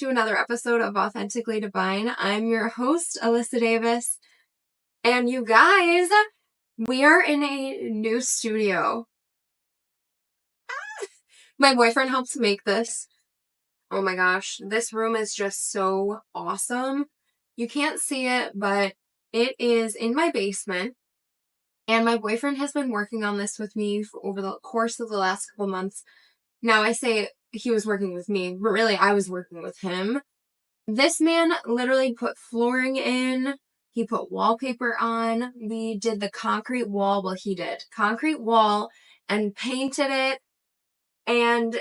to another episode of Authentically Divine. I'm your host, Alyssa Davis. And you guys, we are in a new studio. My boyfriend helped make this. Oh my gosh, this room is just so awesome. You can't see it, but it is in my basement. And my boyfriend has been working on this with me over the course of the last couple months. Now, I say he was working with me, but really I was working with him. This man literally put flooring in. He put wallpaper on. We did the concrete wall. Well, he did concrete wall and painted it and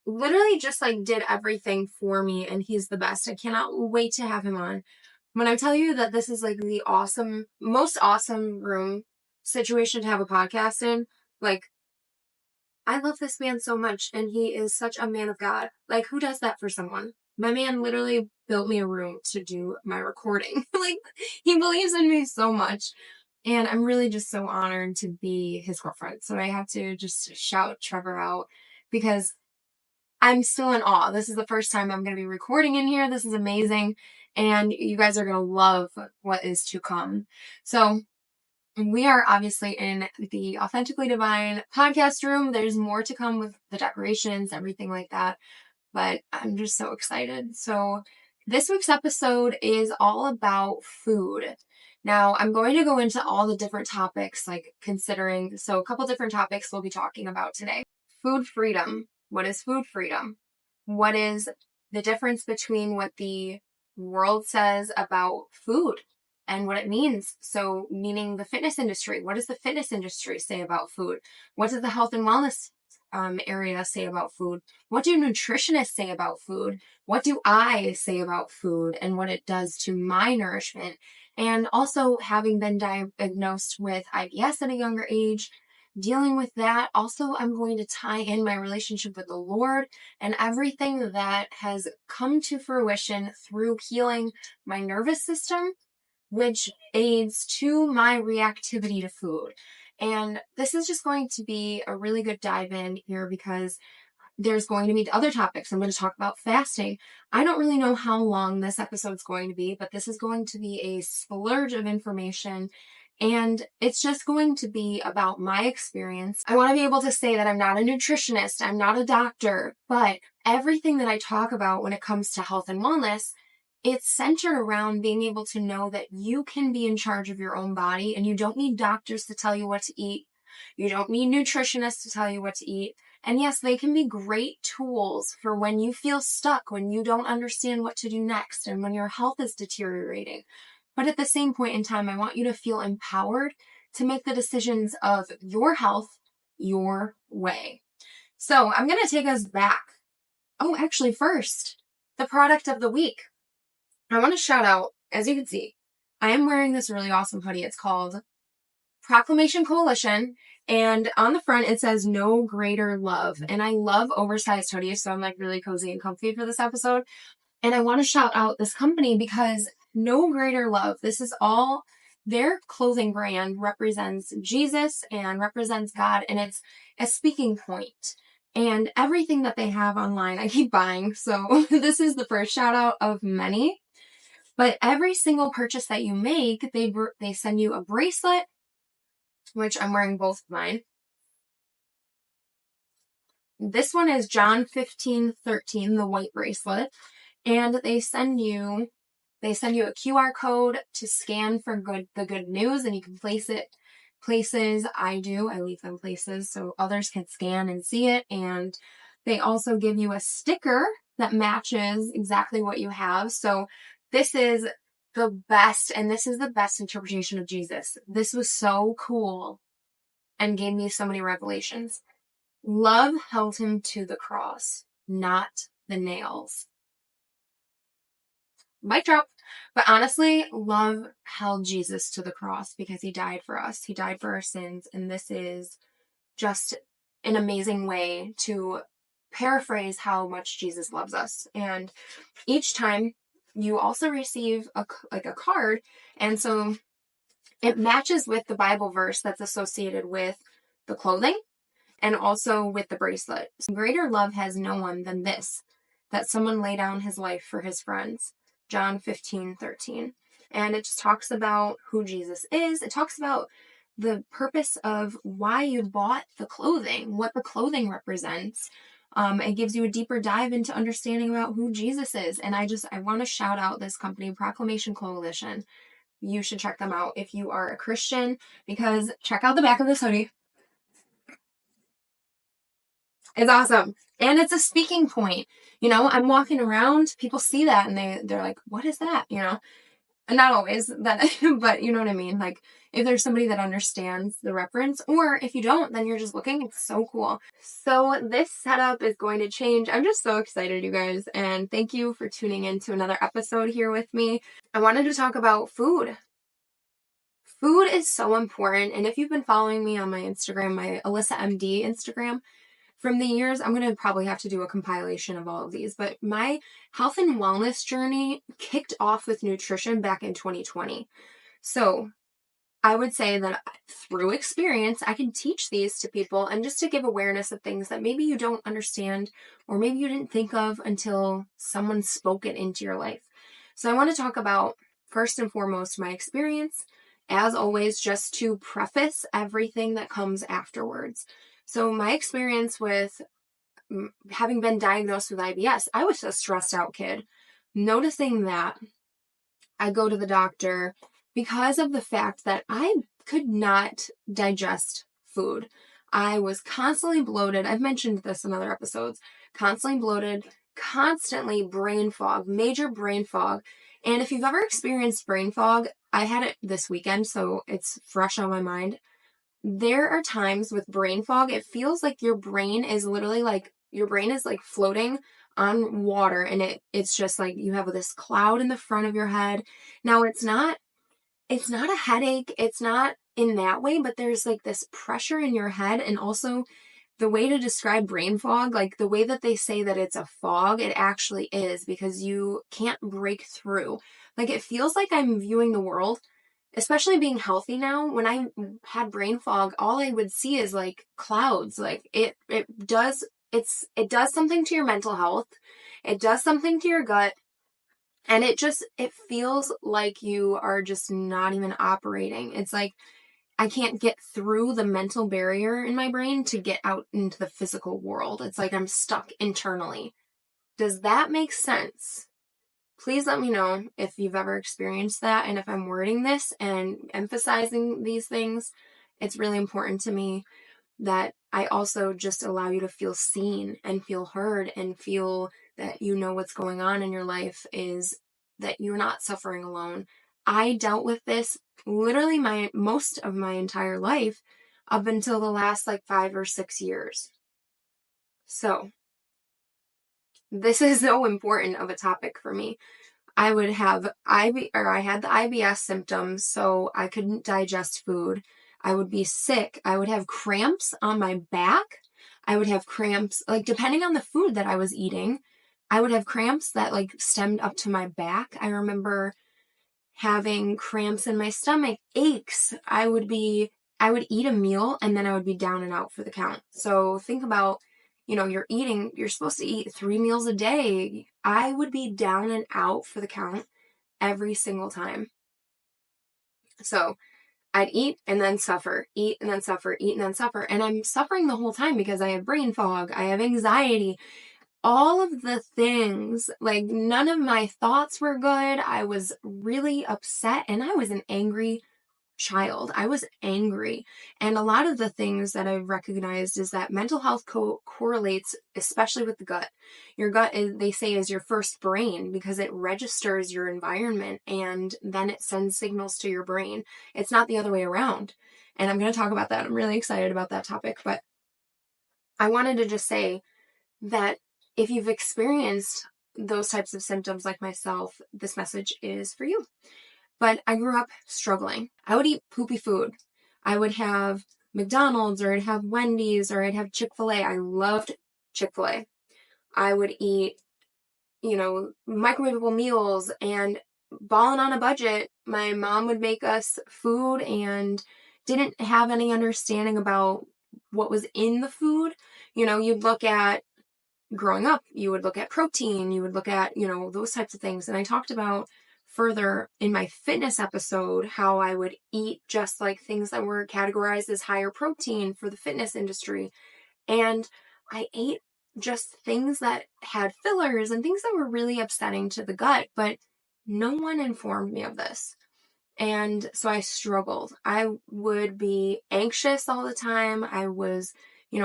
literally just like did everything for me. And he's the best. I cannot wait to have him on. When I tell you that this is like the most awesome room situation to have a podcast in, like, I love this man so much, and he is such a man of God. Like, who does that for someone? My man literally built me a room to do my recording. Like, he believes in me so much. And I'm really just so honored to be his girlfriend. So I have to just shout Trevor out because I'm still in awe. This is the first time I'm going to be recording in here. This is amazing. And you guys are going to love what is to come. So we are obviously in the Authentically Divine podcast room. There's more to come with the decorations, everything like that. But I'm just so excited. So this week's episode is all about food. Now, I'm going to go into all the different topics, a couple different topics we'll be talking about today. Food freedom. What is food freedom? What is the difference between what the world says about food and what it means? So, meaning the fitness industry. What does the fitness industry say about food? What does the health and wellness area say about food? What do nutritionists say about food? What do I say about food and what it does to my nourishment? And also, having been diagnosed with IBS at a younger age, dealing with that. Also, I'm going to tie in my relationship with the Lord and everything that has come to fruition through healing my nervous system, which aids to my reactivity to food. And this is just going to be a really good dive in here because there's going to be other topics. I'm going to talk about fasting. I don't really know how long this episode's going to be, but this is going to be a splurge of information. And it's just going to be about my experience. I want to be able to say that I'm not a nutritionist, I'm not a doctor, but everything that I talk about when it comes to health and wellness, it's centered around being able to know that you can be in charge of your own body and you don't need doctors to tell you what to eat. You don't need nutritionists to tell you what to eat. And yes, they can be great tools for when you feel stuck, when you don't understand what to do next, and when your health is deteriorating. But at the same point in time, I want you to feel empowered to make the decisions of your health your way. So I'm going to take us back. Oh, actually, first, the product of the week. I want to shout out, as you can see, I am wearing this really awesome hoodie. It's called Proclamation Coalition. And on the front, it says no greater love. And I love oversized hoodies, so I'm like really cozy and comfy for this episode. And I want to shout out this company because no greater love. This is all their clothing brand represents Jesus and represents God. And it's a speaking point. And everything that they have online, I keep buying. So this is the first shout out of many. But every single purchase that you make, they send you a bracelet, which I'm wearing both of mine. This one is John 15:13, the white bracelet. And they send you a QR code to scan for the good news, and you can place it places. I leave them places so others can scan and see it. And they also give you a sticker that matches exactly what you have. So this is the best, and this is the best interpretation of Jesus. This was so cool and gave me so many revelations. Love held him to the cross, not the nails. Mic drop. But honestly, love held Jesus to the cross because he died for us. He died for our sins. And this is just an amazing way to paraphrase how much Jesus loves us. And each time you also receive a card. And so it matches with the Bible verse that's associated with the clothing and also with the bracelet. Greater love has no one than this, that someone lay down his life for his friends. John 15:13. And it just talks about who Jesus is. It talks about the purpose of why you bought the clothing, what the clothing represents. It gives you a deeper dive into understanding about who Jesus is. And I want to shout out this company, Proclamation Coalition. You should check them out if you are a Christian, because check out the back of this hoodie. It's awesome. And it's a speaking point. I'm walking around, people see that and they're like, what is that? And not always that, but you know what I mean? Like, if there's somebody that understands the reference, or if you don't, then you're just looking. It's so cool. So this setup is going to change. I'm just so excited, you guys. And thank you for tuning in to another episode here with me. I wanted to talk about food. Food is so important. And if you've been following me on my Instagram, my Alyssa MD Instagram, from the years, I'm going to probably have to do a compilation of all of these, but my health and wellness journey kicked off with nutrition back in 2020. So I would say that through experience, I can teach these to people, and just to give awareness of things that maybe you don't understand or maybe you didn't think of until someone spoke it into your life. So I want to talk about, first and foremost, my experience, as always, just to preface everything that comes afterwards. So my experience with having been diagnosed with IBS, I was a stressed out kid. Noticing that, I go to the doctor because of the fact that I could not digest food. I was constantly bloated. I've mentioned this in other episodes. Constantly bloated, constantly brain fog, major brain fog. And if you've ever experienced brain fog, I had it this weekend, so it's fresh on my mind. There are times with brain fog, it feels like your brain is literally like, your brain is like floating on water, and it's just like you have this cloud in the front of your head. Now it's not a headache, it's not in that way, but there's like this pressure in your head. And also, the way to describe brain fog, like the way that they say that it's a fog, it actually is, because you can't break through. Like, it feels like I'm viewing the world, especially being healthy now. When I had brain fog, all I would see is like clouds. Like, it does something to your mental health. It does something to your gut. And it feels like you are just not even operating. It's like I can't get through the mental barrier in my brain to get out into the physical world. It's like I'm stuck internally. Does that make sense? Please let me know if you've ever experienced that, and if I'm wording this and emphasizing these things. It's really important to me that I also just allow you to feel seen and feel heard and feel that you know what's going on in your life, is that you're not suffering alone. I dealt with this literally most of my entire life up until the last like 5 or 6 years. So this is so important of a topic for me. I had the IBS symptoms, so I couldn't digest food. I would be sick. I would have cramps on my back. I would have cramps, like, depending on the food that I was eating, I would have cramps that like stemmed up to my back. I remember having cramps in my stomach, aches. I would eat a meal and then I would be down and out for the count. So think about, you're supposed to eat 3 meals a day. I would be down and out for the count every single time. So I'd eat and then suffer, eat and then suffer, eat and then suffer. And I'm suffering the whole time because I have brain fog, I have anxiety, all of the things. Like, none of my thoughts were good. I was really upset, and I was an angry child. I was angry. And a lot of the things that I've recognized is that mental health correlates, especially with the gut. Your gut, they say, is your first brain, because it registers your environment and then it sends signals to your brain. It's not the other way around. And I'm going to talk about that. I'm really excited about that topic. But I wanted to just say that if you've experienced those types of symptoms like myself, this message is for you. But I grew up struggling. I would eat poopy food. I would have McDonald's, or I'd have Wendy's, or I'd have Chick-fil-A. I loved Chick-fil-A. I would eat, microwavable meals, and balling on a budget. My mom would make us food and didn't have any understanding about what was in the food. You'd look at growing up, you would look at protein, you would look at, those types of things. And I talked about further in my fitness episode how I would eat just like things that were categorized as higher protein for the fitness industry. And I ate just things that had fillers and things that were really upsetting to the gut, but no one informed me of this. And so I struggled. I would be anxious all the time. I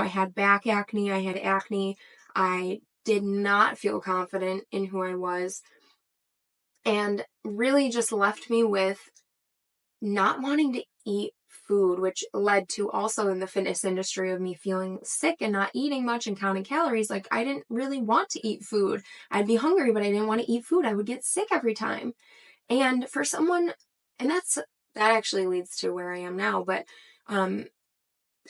had back acne, I had acne. I did not feel confident in who I was, and really just left me with not wanting to eat food, which led to also in the fitness industry of me feeling sick and not eating much and counting calories. Like, I didn't really want to eat food. I'd be hungry, but I didn't want to eat food. I would get sick every time. And for someone, and that actually leads to where I am now, but I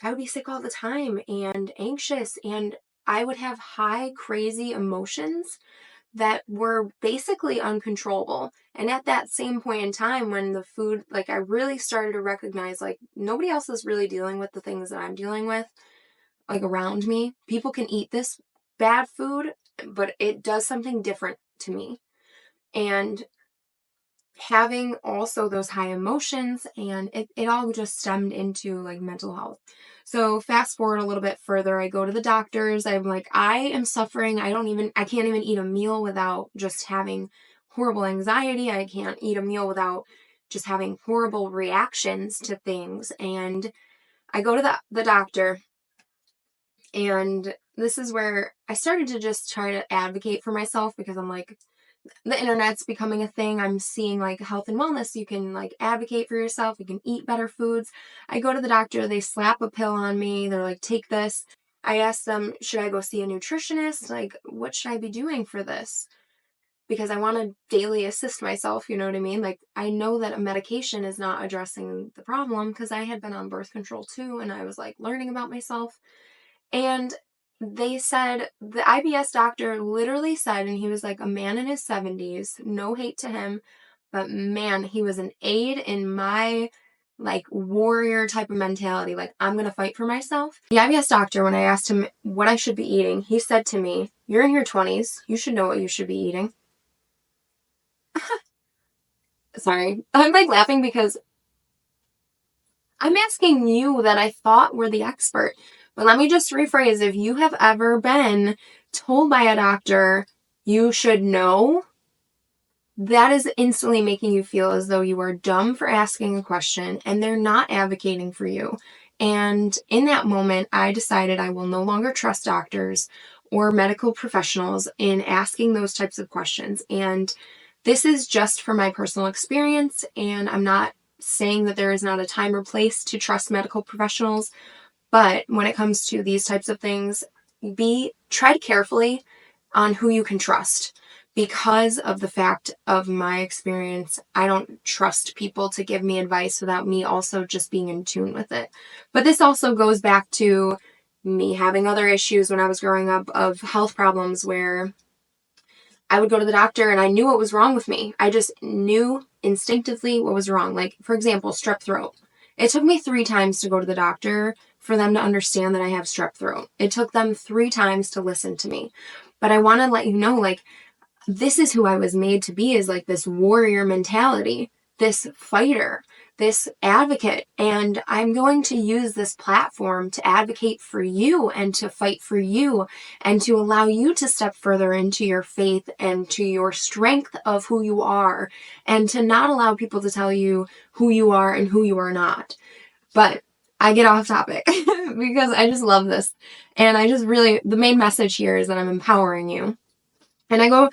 would be sick all the time and anxious, and I would have high, crazy emotions that were basically uncontrollable. And at that same point in time when the food, like, I really started to recognize, like, nobody else is really dealing with the things that I'm dealing with, like, around me. People can eat this bad food, but it does something different to me. And having also those high emotions, and it all just stemmed into like mental health. So fast forward a little bit further, I go to the doctors. I'm like, I am suffering. I can't even eat a meal without just having horrible anxiety. I can't eat a meal without just having horrible reactions to things. And I go to the doctor, and this is where I started to just try to advocate for myself, because I'm like, the internet's becoming a thing. I'm seeing like health and wellness. You can like advocate for yourself. You can eat better foods. I go to the doctor. They slap a pill on me. They're like, take this. I ask them, should I go see a nutritionist? Like, what should I be doing for this? Because I want to daily assist myself. You know what I mean? Like, I know that a medication is not addressing the problem, because I had been on birth control too. And I was like learning about myself. And they said, the IBS doctor literally said, and he was like a man in his 70s, no hate to him, but man, he was an aid in my like warrior type of mentality. Like, I'm going to fight for myself. The IBS doctor, when I asked him what I should be eating, he said to me, you're in your 20s. You should know what you should be eating. Sorry. I'm like laughing because I'm asking you that I thought were the expert. But let me just rephrase. If you have ever been told by a doctor you should know, that is instantly making you feel as though you are dumb for asking a question and they're not advocating for you. And in that moment, I decided I will no longer trust doctors or medical professionals in asking those types of questions. And this is just from my personal experience, and I'm not saying that there is not a time or place to trust medical professionals, but when it comes to these types of things, tread carefully on who you can trust. Because of the fact of my experience, I don't trust people to give me advice without me also just being in tune with it. But this also goes back to me having other issues when I was growing up of health problems where I would go to the doctor and I knew what was wrong with me. I just knew instinctively what was wrong. Like, for example, strep throat. It took me 3 times to go to the doctor for them to understand that I have strep throat. It took them 3 times to listen to me. But I want to let you know, like, this is who I was made to be, is like this warrior mentality, this fighter, this advocate. And I'm going to use this platform to advocate for you and to fight for you and to allow you to step further into your faith and to your strength of who you are, and to not allow people to tell you who you are and who you are not. But I get off topic because I just love this. And I just really, the main message here is that I'm empowering you. And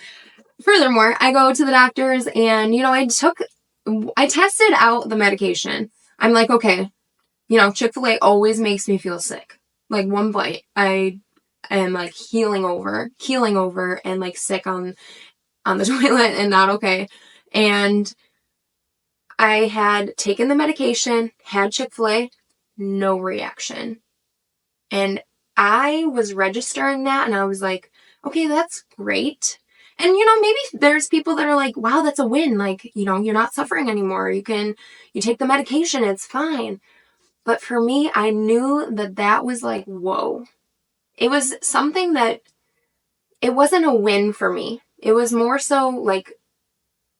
furthermore, I go to the doctors and, I tested out the medication. I'm like, okay, Chick-fil-A always makes me feel sick. Like, one bite, I am like keeling over and like sick on the toilet and not okay. And I had taken the medication, had Chick-fil-A, no reaction. And I was registering that and I was like, okay, that's great. And, maybe there's people that are like, wow, that's a win. Like, you're not suffering anymore. You take the medication, it's fine. But for me, I knew that was like, whoa. It was something that it wasn't a win for me. It was more so like,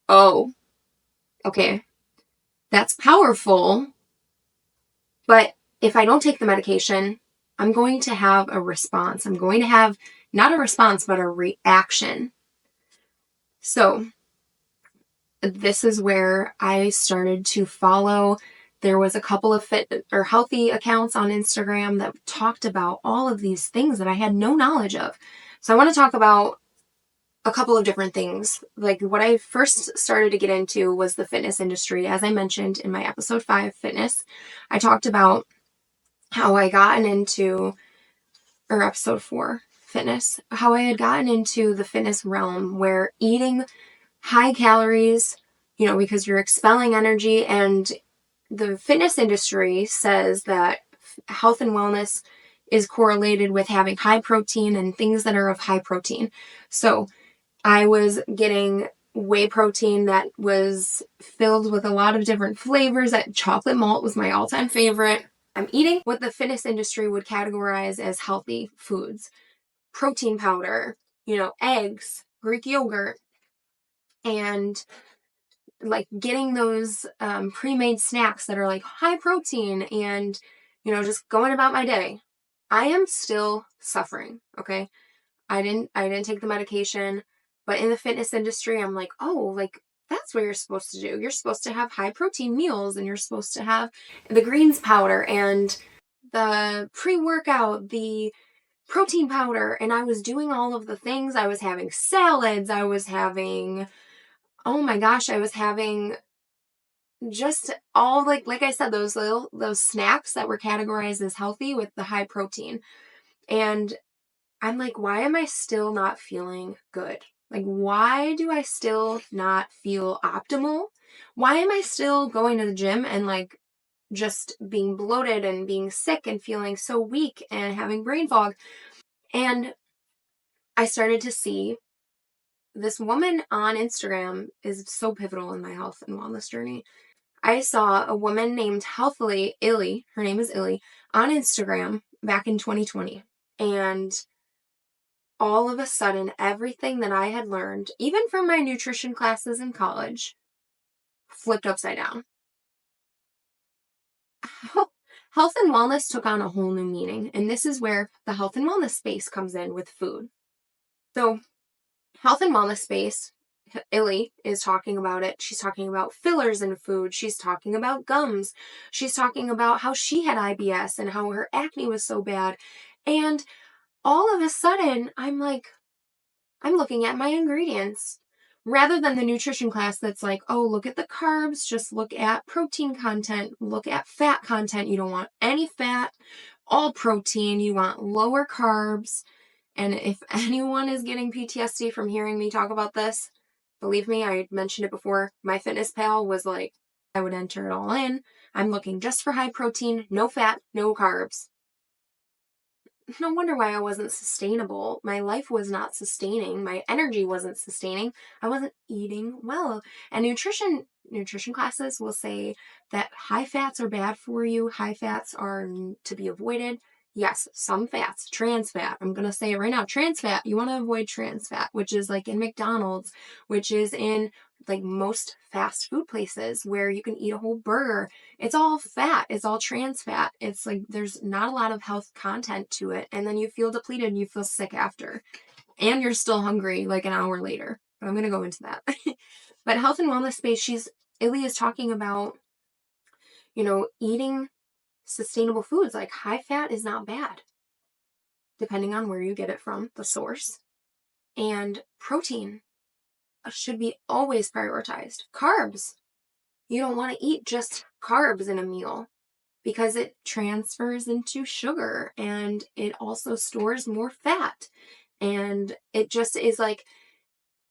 oh, okay, that's powerful. But if I don't take the medication, I'm going to have a response. I'm going to have not a response, but a reaction. So this is where I started to follow. There was a couple of fit or healthy accounts on Instagram that talked about all of these things that I had no knowledge of. So I want to talk about a couple of different things. Like what I first started to get into was the fitness industry. As I mentioned in my episode 5, fitness, I talked about how I gotten into, or episode 4, fitness, how I had gotten into the fitness realm where eating high calories, because you're expelling energy, and the fitness industry says that health and wellness is correlated with having high protein and things that are of high protein. So I was getting whey protein that was filled with a lot of different flavors. That chocolate malt was my all-time favorite. I'm eating what the fitness industry would categorize as healthy foods. Protein powder, eggs, Greek yogurt, and like getting those pre-made snacks that are like high protein and, just going about my day. I am still suffering, okay? I didn't take the medication, but in the fitness industry, I'm like, oh, like that's what you're supposed to do. You're supposed to have high protein meals, and you're supposed to have the greens powder and the pre-workout, the protein powder. And I was doing all of the things. I was having salads. I was having, oh my gosh, I was having just all like I said, those snacks that were categorized as healthy with the high protein. And I'm like, why am I still not feeling good? Like, why do I still not feel optimal? Why am I still going to the gym and like just being bloated and being sick and feeling so weak and having brain fog? And I started to see this woman on Instagram is so pivotal in my health and wellness journey. I saw a woman named Healthily Illy, her name is Illy, on Instagram back in 2020. And all of a sudden, everything that I had learned, even from my nutrition classes in college, flipped upside down. Health and wellness took on a whole new meaning. And this is where the health and wellness space comes in with food. So, health and wellness space, Illy is talking about it. She's talking about fillers in food. She's talking about gums. She's talking about how she had IBS and how her acne was so bad. And all of a sudden, I'm looking at my ingredients rather than the nutrition class that's like, oh, look at the carbs, just look at protein content, look at fat content. You don't want any fat, all protein. You want lower carbs. And if anyone is getting PTSD from hearing me talk about this, believe me, I mentioned it before. My fitness pal was like, I would enter it all in. I'm looking just for high protein, no fat, no carbs. No wonder why I wasn't sustainable. My life was not sustaining. My energy wasn't sustaining. I wasn't eating well. And nutrition classes will say that high fats are bad for you. High fats are to be avoided. Yes, some fats, trans fat. I'm going to say it right now. Trans fat, you want to avoid trans fat, which is like in McDonald's, which is in like most fast food places where you can eat a whole burger. It's all fat. It's all trans fat. It's like there's not a lot of health content to it. And then you feel depleted and you feel sick after. And you're still hungry like an hour later. But I'm going to go into that. But health and wellness space, Illy is talking about, eating sustainable foods. Like high fat is not bad, depending on where you get it from, the source. And protein should be always prioritized. Carbs. You don't want to eat just carbs in a meal because it transfers into sugar and it also stores more fat. And it just is like,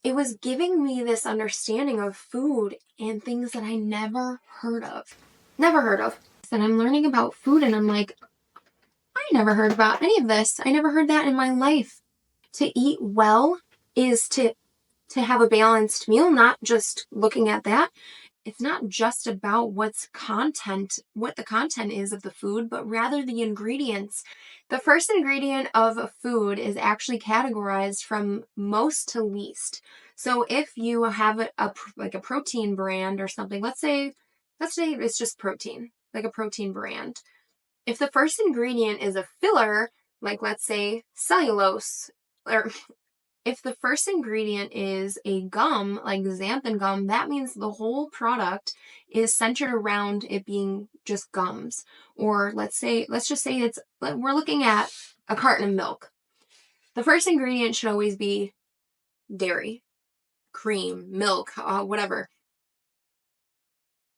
it was giving me this understanding of food and things that I never heard of. Never heard of. And I'm learning about food and I'm like, I never heard about any of this. I never heard that in my life. To eat well is to have a balanced meal, not just looking at that. it's not just about what the content is of the food, but rather the ingredients. The first ingredient of a food is actually categorized from most to least. So if you have like a protein brand or something, let's say it's just protein, like a protein brand. If the first ingredient is a filler, like let's say cellulose, or if the first ingredient is a gum, like xanthan gum, that means the whole product is centered around it being just gums. Or let's just say we're looking at a carton of milk. The first ingredient should always be dairy, cream, milk, whatever.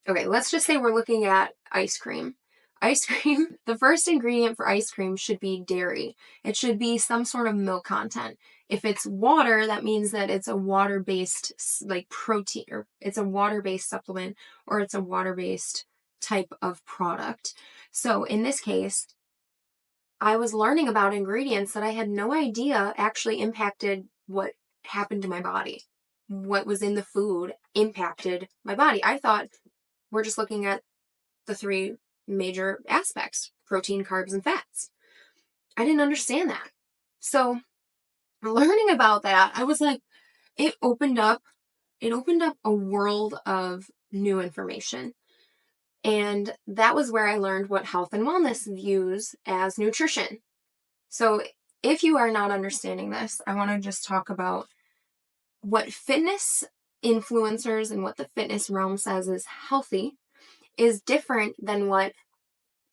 Okay, let's just say we're looking at ice cream. Ice cream, the first ingredient for ice cream should be dairy. It should be some sort of milk content. If it's water, that means that it's a water-based like protein, or it's a water-based supplement, or it's a water-based type of product. So in this case, I was learning about ingredients that I had no idea actually impacted what happened to my body. What was in the food impacted my body. I thought we're just looking at the three major aspects: protein, carbs, and fats. I didn't understand that. So learning about that, I was like, it opened up a world of new information. And that was where I learned what health and wellness views as nutrition. So if you are not understanding this, I want to just talk about what fitness influencers and what the fitness realm says is healthy is different than what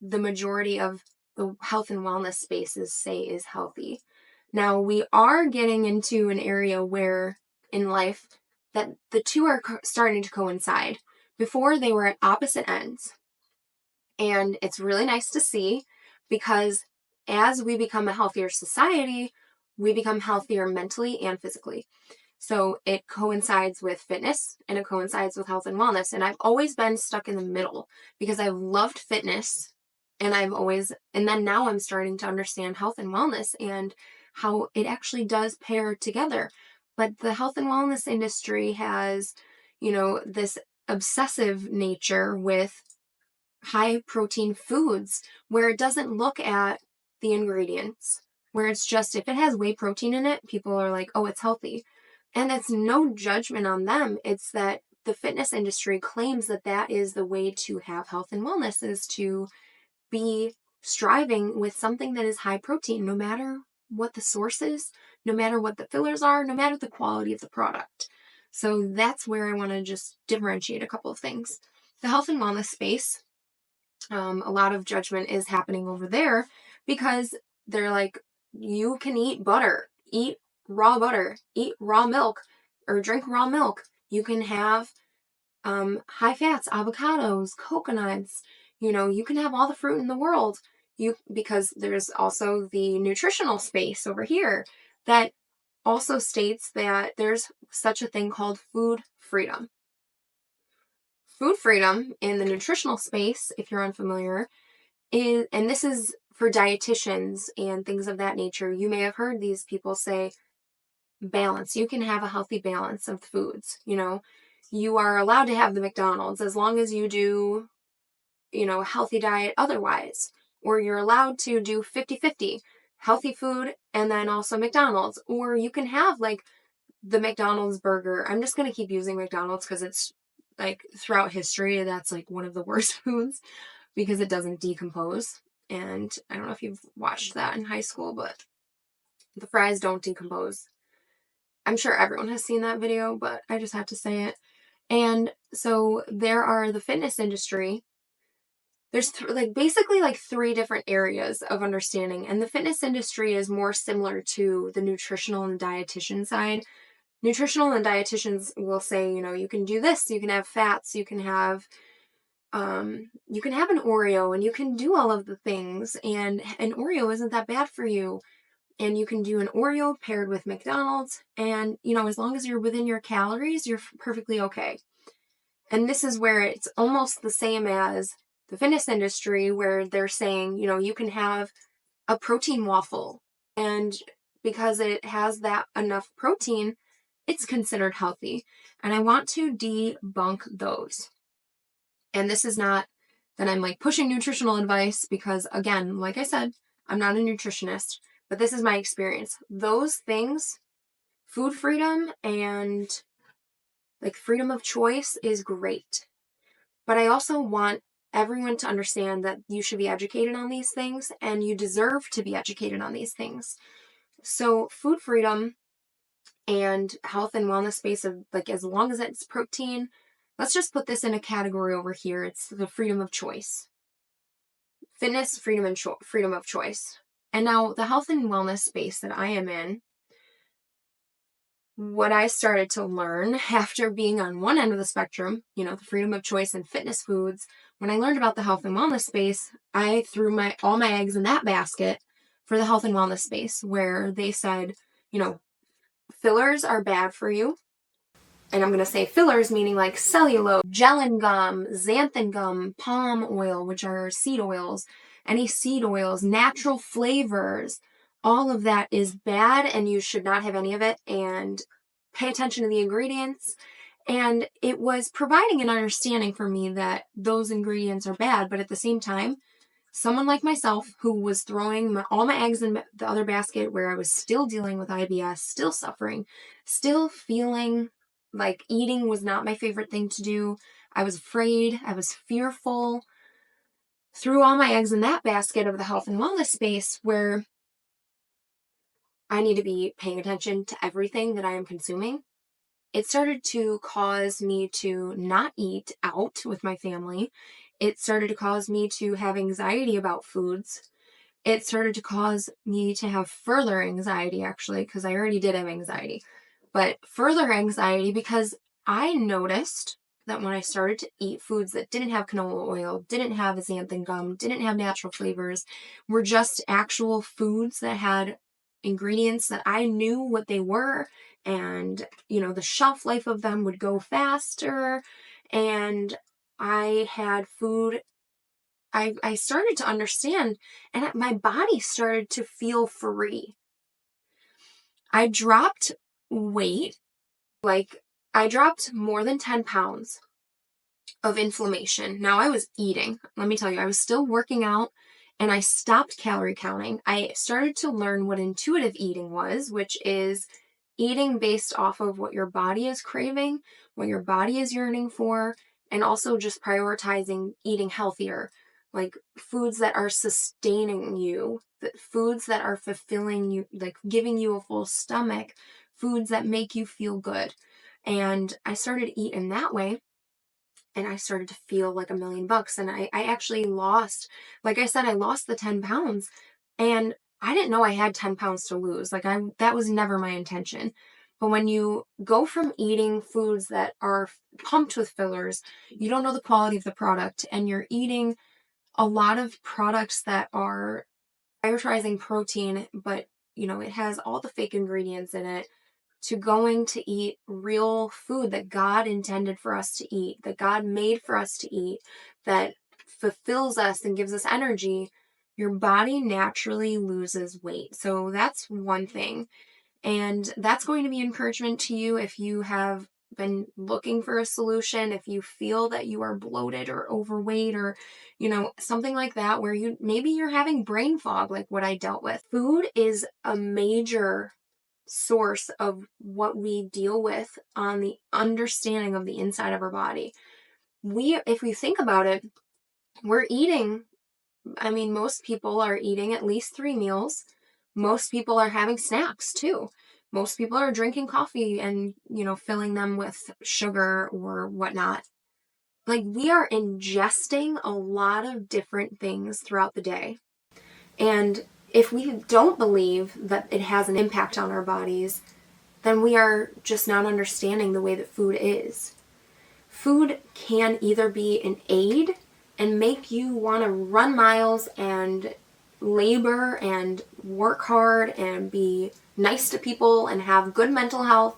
the majority of the health and wellness spaces say is healthy. Now, we are getting into an area where in life that the two are starting to coincide. Before, they were at opposite ends. And it's really nice to see, because as we become a healthier society, we become healthier mentally and physically. So it coincides with fitness and it coincides with health and wellness. And I've always been stuck in the middle because I've loved fitness, and then now I'm starting to understand health and wellness and how it actually does pair together. But the health and wellness industry has, this obsessive nature with high protein foods where it doesn't look at the ingredients, where it's just, if it has whey protein in it, people are like, oh, it's healthy. And it's no judgment on them. It's that the fitness industry claims that that is the way to have health and wellness, is to be striving with something that is high protein, no matter what the source is, no matter what the fillers are, no matter the quality of the product. So that's where I want to just differentiate a couple of things. The health and wellness space, a lot of judgment is happening over there because they're like, you can eat butter, eat raw butter, eat raw milk, or drink raw milk. You can have high fats, avocados, coconuts. You can have all the fruit in the world. Because there's also the nutritional space over here that also states that there's such a thing called food freedom. Food freedom in the nutritional space, if you're unfamiliar, and this is for dietitians and things of that nature, you may have heard these people say balance. You can have a healthy balance of foods. You are allowed to have the McDonald's as long as you do, a healthy diet otherwise. Or you're allowed to do 50-50, healthy food and then also McDonald's. Or you can have like the McDonald's burger. I'm just going to keep using McDonald's because it's like throughout history, that's like one of the worst foods because it doesn't decompose. And I don't know if you've watched that in high school, but the fries don't decompose. I'm sure everyone has seen that video, but I just have to say it. And so there are the fitness industry. There's basically like three different areas of understanding. And the fitness industry is more similar to the nutritional and dietitian side. Nutritional and dietitians will say, you can do this, you can have fats, you can have an Oreo, and you can do all of the things, and an Oreo isn't that bad for you. And you can do an Oreo paired with McDonald's, and, as long as you're within your calories, you're perfectly okay. And this is where it's almost the same as the fitness industry, where they're saying, you can have a protein waffle, and because it has that enough protein, it's considered healthy. And I want to debunk those. And this is not that I'm like pushing nutritional advice because, again, like I said, I'm not a nutritionist, but this is my experience. Those things, food freedom and like freedom of choice is great. But I also want everyone to understand that you should be educated on these things and you deserve to be educated on these things. So food freedom and health and wellness space of like, as long as it's protein, let's just put this in a category over here. It's the freedom of choice. Fitness, freedom, and freedom of choice. And now the health and wellness space that I am in, what I started to learn after being on one end of the spectrum, the freedom of choice and fitness foods, when I learned about the health and wellness space, I threw all my eggs in that basket for the health and wellness space, where they said, fillers are bad for you. And I'm going to say fillers meaning like cellulose, gellan gum, xanthan gum, palm oil, which are seed oils, any seed oils, natural flavors, all of that is bad and you should not have any of it, and pay attention to the ingredients. And it was providing an understanding for me that those ingredients are bad, but at the same time, someone like myself who was throwing all my eggs in the other basket, where I was still dealing with IBS, still suffering, still feeling like eating was not my favorite thing to do. I was afraid. I was fearful. Threw all my eggs in that basket of the health and wellness space, where I need to be paying attention to everything that I am consuming. It started to cause me to not eat out with my family. It started to cause me to have anxiety about foods. It started to cause me to have further anxiety, actually, because I already did have anxiety, but further anxiety because I noticed that when I started to eat foods that didn't have canola oil, didn't have xanthan gum, didn't have natural flavors, were just actual foods that had ingredients that I knew what they were, and the shelf life of them would go faster, and I had food. I started to understand, and my body started to feel free. I dropped weight. Like, I dropped more than 10 pounds of inflammation. Now, I was eating. Let me tell you, I was still working out, and I stopped calorie counting. I started to learn what intuitive eating was, which is eating based off of what your body is craving, what your body is yearning for, and also just prioritizing eating healthier, like foods that are sustaining you, foods that are fulfilling you, like giving you a full stomach, foods that make you feel good. And I started eating that way, and I started to feel like $1,000,000. And I actually lost, like I said, I lost the 10 pounds, and I didn't know I had 10 pounds to lose. That was never my intention. But when you go from eating foods that are pumped with fillers, you don't know the quality of the product, and you're eating a lot of products that are prioritizing protein, but it has all the fake ingredients in it, to going to eat real food that God intended for us to eat, that God made for us to eat, that fulfills us and gives us energy, your body naturally loses weight. So that's one thing. And that's going to be encouragement to you if you have been looking for a solution, if you feel that you are bloated or overweight, or something like that, where maybe you're having brain fog, like what I dealt with. Food is a major source of what we deal with on the understanding of the inside of our body. If we think about it, we're eating, most people are eating at least 3 meals. Most people are having snacks too. Most people are drinking coffee and, filling them with sugar or whatnot. Like, we are ingesting a lot of different things throughout the day. And if we don't believe that it has an impact on our bodies, then we are just not understanding the way that food is. Food can either be an aid and make you want to run miles and labor and work hard and be nice to people and have good mental health,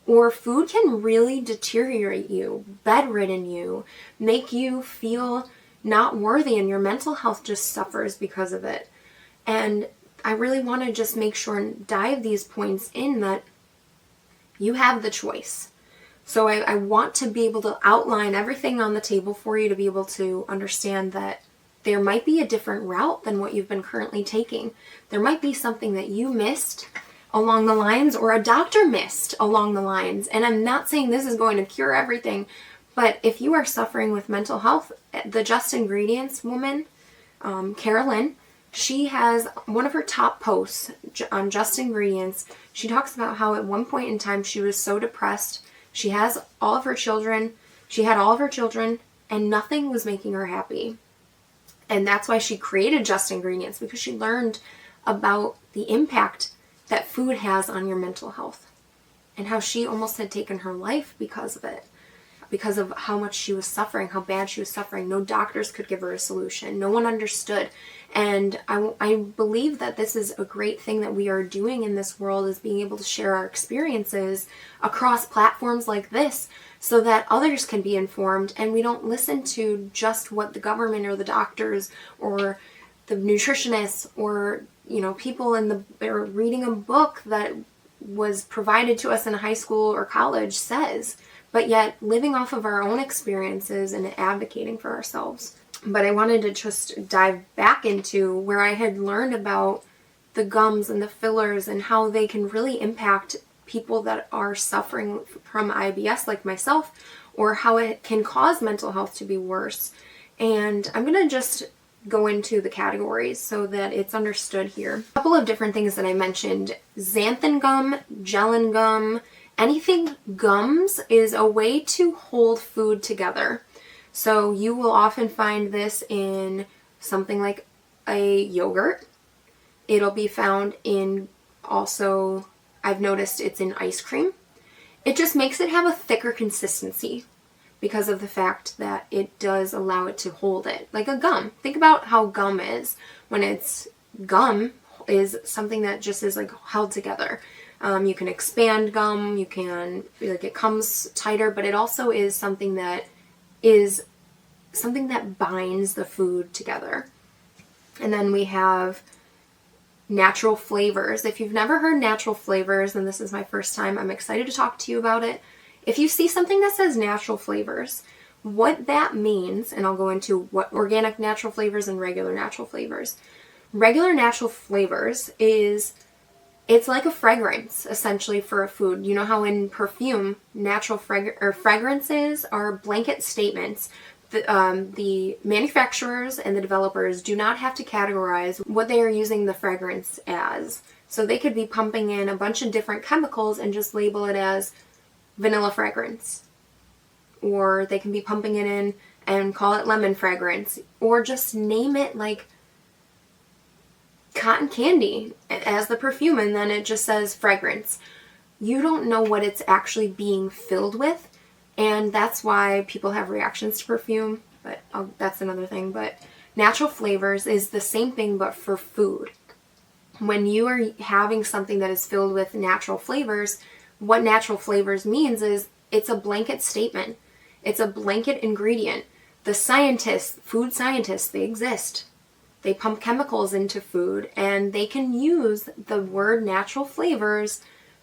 or food can really deteriorate you, bedridden you, make you feel not worthy, and your mental health just suffers because of it. And I really want to just make sure and dive these points in, that you have the choice. So I want to be able to outline everything on the table for you to be able to understand that there might be a different route than what you've been currently taking. There might be something that you missed along the lines, or a doctor missed along the lines. And I'm not saying this is going to cure everything, but if you are suffering with mental health, the Just Ingredients woman, Carolyn, she has one of her top posts on Just Ingredients. She talks about how at one point in time she was so depressed. She had all of her children, and nothing was making her happy. And that's why she created Just Ingredients, because she learned about the impact that food has on your mental health and how she almost had taken her life because of it, because of how much she was suffering, how bad she was suffering. No doctors could give her a solution. No one understood. And I believe that this is a great thing that we are doing in this world, is being able to share our experiences across platforms like this so that others can be informed, and we don't listen to just what the government or the doctors or the nutritionists or, people or reading a book that was provided to us in high school or college says, but yet living off of our own experiences and advocating for ourselves. But I wanted to just dive back into where I had learned about the gums and the fillers and how they can really impact people that are suffering from IBS like myself, or how it can cause mental health to be worse. And I'm going to just go into the categories so that it's understood here. A couple of different things that I mentioned: xanthan gum, gellan gum. Anything gums is a way to hold food together. So you will often find this in something like a yogurt. It'll be found in also, I've noticed it's in ice cream. It just makes it have a thicker consistency because of the fact that it does allow it to hold it. Like a gum. Think about how gum is. When it's gum is something that just is like held together. You can expand gum, you can, like, it comes tighter, but it also is something that binds the food together. And then we have natural flavors. If you've never heard natural flavors, and this is my first time, I'm excited to talk to you about it. If you see something that says natural flavors, what that means, and I'll go into what organic natural flavors and regular natural flavors. Regular natural flavors it's like a fragrance, essentially, for a food. You know how in perfume, natural fragrances are blanket statements. The manufacturers and the developers do not have to categorize what they are using the fragrance as. So they could be pumping in a bunch of different chemicals and just label it as vanilla fragrance. Or they can be pumping it in and call it lemon fragrance. Or just name it like cotton candy as the perfume, and then it just says fragrance. You don't know what it's actually being filled with, and that's why people have reactions to perfume, but that's another thing. But natural flavors is the same thing, but for food. When you are having something that is filled with natural flavors, what natural flavors means is it's a blanket statement. It's a blanket ingredient. The scientists, food scientists, they exist. They pump chemicals into food, and they can use the word natural flavors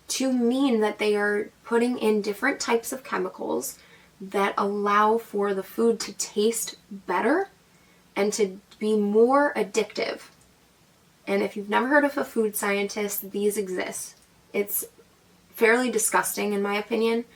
to mean that they are putting in different types of chemicals that allow for the food to taste better and to be more addictive. And if you've never heard of a food scientist, these exist. It's fairly disgusting, in my opinion,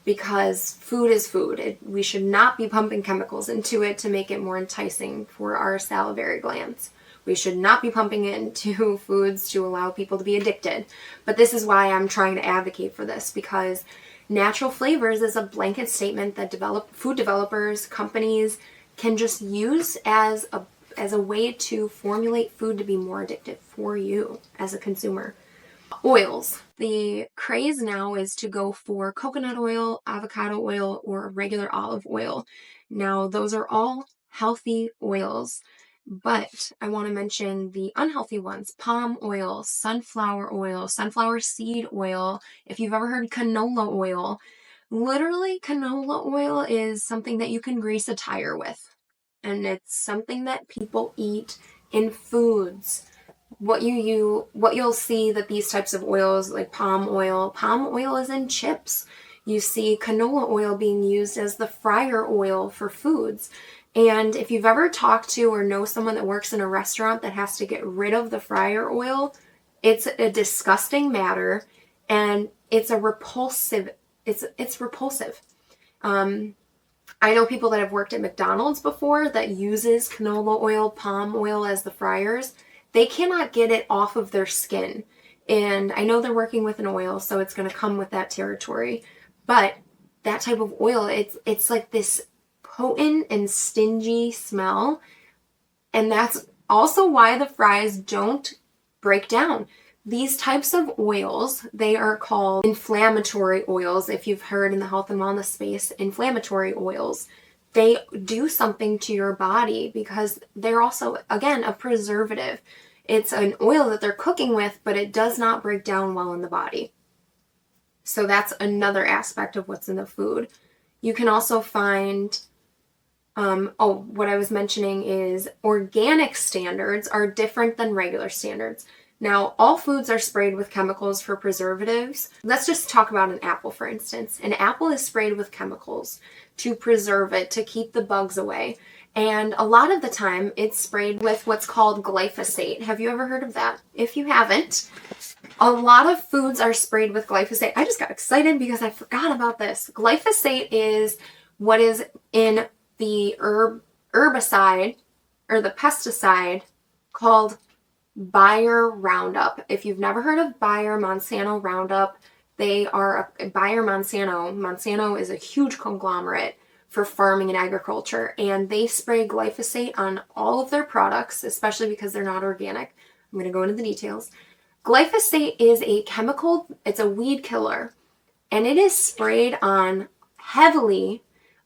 because food is food. We should not be pumping chemicals into it to make it more enticing for our salivary glands. We should not be pumping it into foods to allow people to be addicted. But this is why I'm trying to advocate for this, because natural flavors is a blanket statement that food developers, companies can just use as a way to formulate food to be more addictive for you as a consumer. Oils. The craze now is to go for coconut oil, avocado oil, or regular olive oil. Now, those are all healthy oils, but I want to mention the unhealthy ones: palm oil, sunflower seed oil. If you've ever heard canola oil, literally canola oil is something that you can grease a tire with, and it's something that people eat in foods. What you'll see that these types of oils, like palm oil is in chips. You see canola oil being used as the fryer oil for foods. And if you've ever talked to or know someone that works in a restaurant that has to get rid of the fryer oil, it's a disgusting matter, and it's a repulsive. It's repulsive. I know people that have worked at McDonald's before that uses canola oil, palm oil as the fryers. They cannot get it off of their skin. And I know they're working with an oil, so it's going to come with that territory. But that type of oil, it's like this potent and stingy smell. And that's also why the fries don't break down. These types of oils, they are called inflammatory oils. If you've heard in the health and wellness space, inflammatory oils, they do something to your body because they're also, again, a preservative. It's an oil that they're cooking with, but it does not break down well in the body. So that's another aspect of what's in the food. You can also find, what I was mentioning is organic standards are different than regular standards. Now, all foods are sprayed with chemicals for preservatives. Let's just talk about an apple, for instance. An apple is sprayed with chemicals to preserve it, to keep the bugs away. And a lot of the time, it's sprayed with what's called glyphosate. Have you ever heard of that? If you haven't, a lot of foods are sprayed with glyphosate. I just got excited because I forgot about this. Glyphosate is what is in the herbicide or the pesticide called Bayer Roundup. If you've never heard of Bayer Monsanto Roundup, they are Bayer Monsanto. Monsanto is a huge conglomerate for farming and agriculture, and they spray glyphosate on all of their products, especially because they're not organic. I'm going to go into the details. Glyphosate is a chemical, it's a weed killer, and it is sprayed on heavily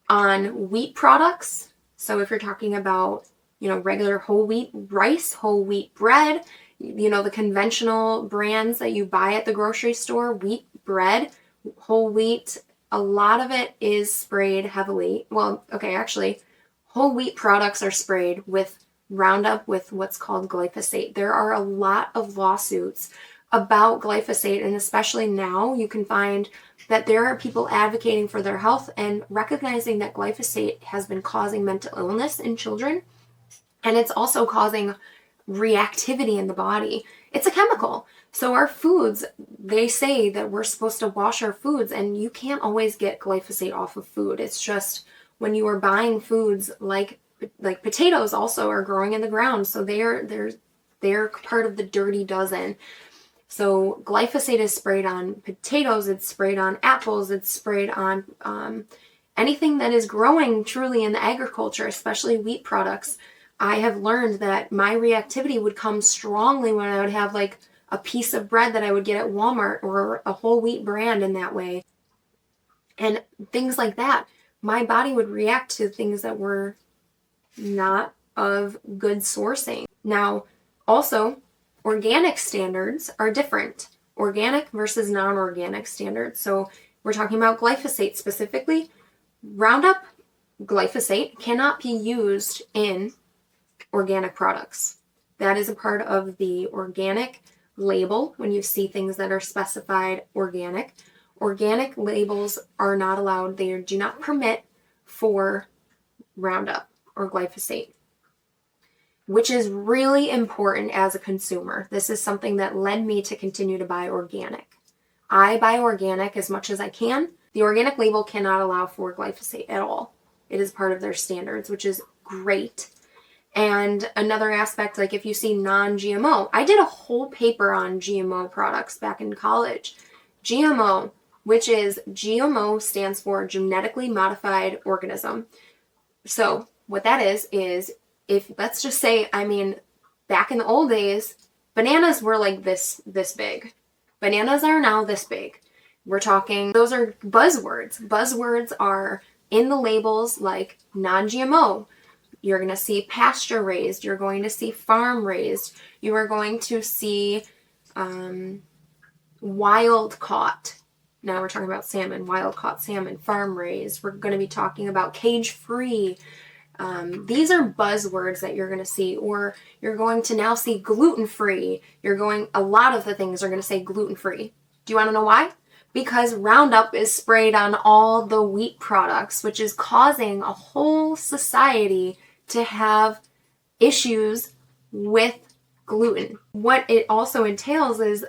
on wheat products. So if you're talking about regular whole wheat rice, whole wheat bread, the conventional brands that you buy at the grocery store, wheat bread, whole wheat, a lot of it is sprayed heavily. Well, okay, actually, whole wheat products are sprayed with Roundup with what's called glyphosate. There are a lot of lawsuits about glyphosate, and especially now you can find that there are people advocating for their health and recognizing that glyphosate has been causing mental illness in children. And it's also causing reactivity in the body. It's a chemical. So our foods, they say that we're supposed to wash our foods, and you can't always get glyphosate off of food. It's just when you are buying foods like potatoes also are growing in the ground. So they're part of the dirty dozen. So glyphosate is sprayed on potatoes, it's sprayed on apples, it's sprayed on anything that is growing truly in the agriculture, especially wheat products. I have learned that my reactivity would come strongly when I would have like a piece of bread that I would get at Walmart or a whole wheat brand in that way. And things like that. My body would react to things that were not of good sourcing. Now, also, organic standards are different. Organic versus non-organic standards. So we're talking about glyphosate specifically. Roundup glyphosate cannot be used in organic products. That is a part of the organic label when you see things that are specified organic. Organic labels are not allowed. They do not permit for Roundup or glyphosate, which is really important as a consumer. This is something that led me to continue to buy organic. I buy organic as much as I can. The organic label cannot allow for glyphosate at all. It is part of their standards, which is great. And another aspect, like if you see non-GMO, I did a whole paper on GMO products back in college. GMO, which is GMO stands for genetically modified organism. So what that is if let's just say, back in the old days, bananas were like this big. Bananas are now this big. We're talking, those are buzzwords. Buzzwords are in the labels like non-GMO. You're going to see pasture raised. You're going to see farm raised. You are going to see wild caught. Now we're talking about salmon, wild caught salmon, farm raised. We're going to be talking about cage free. These are buzzwords that you're going to see, or you're going to now see gluten free. A lot of the things are going to say gluten free. Do you want to know why? because Roundup is sprayed on all the wheat products, which is causing a whole society to have issues with gluten. What it also entails is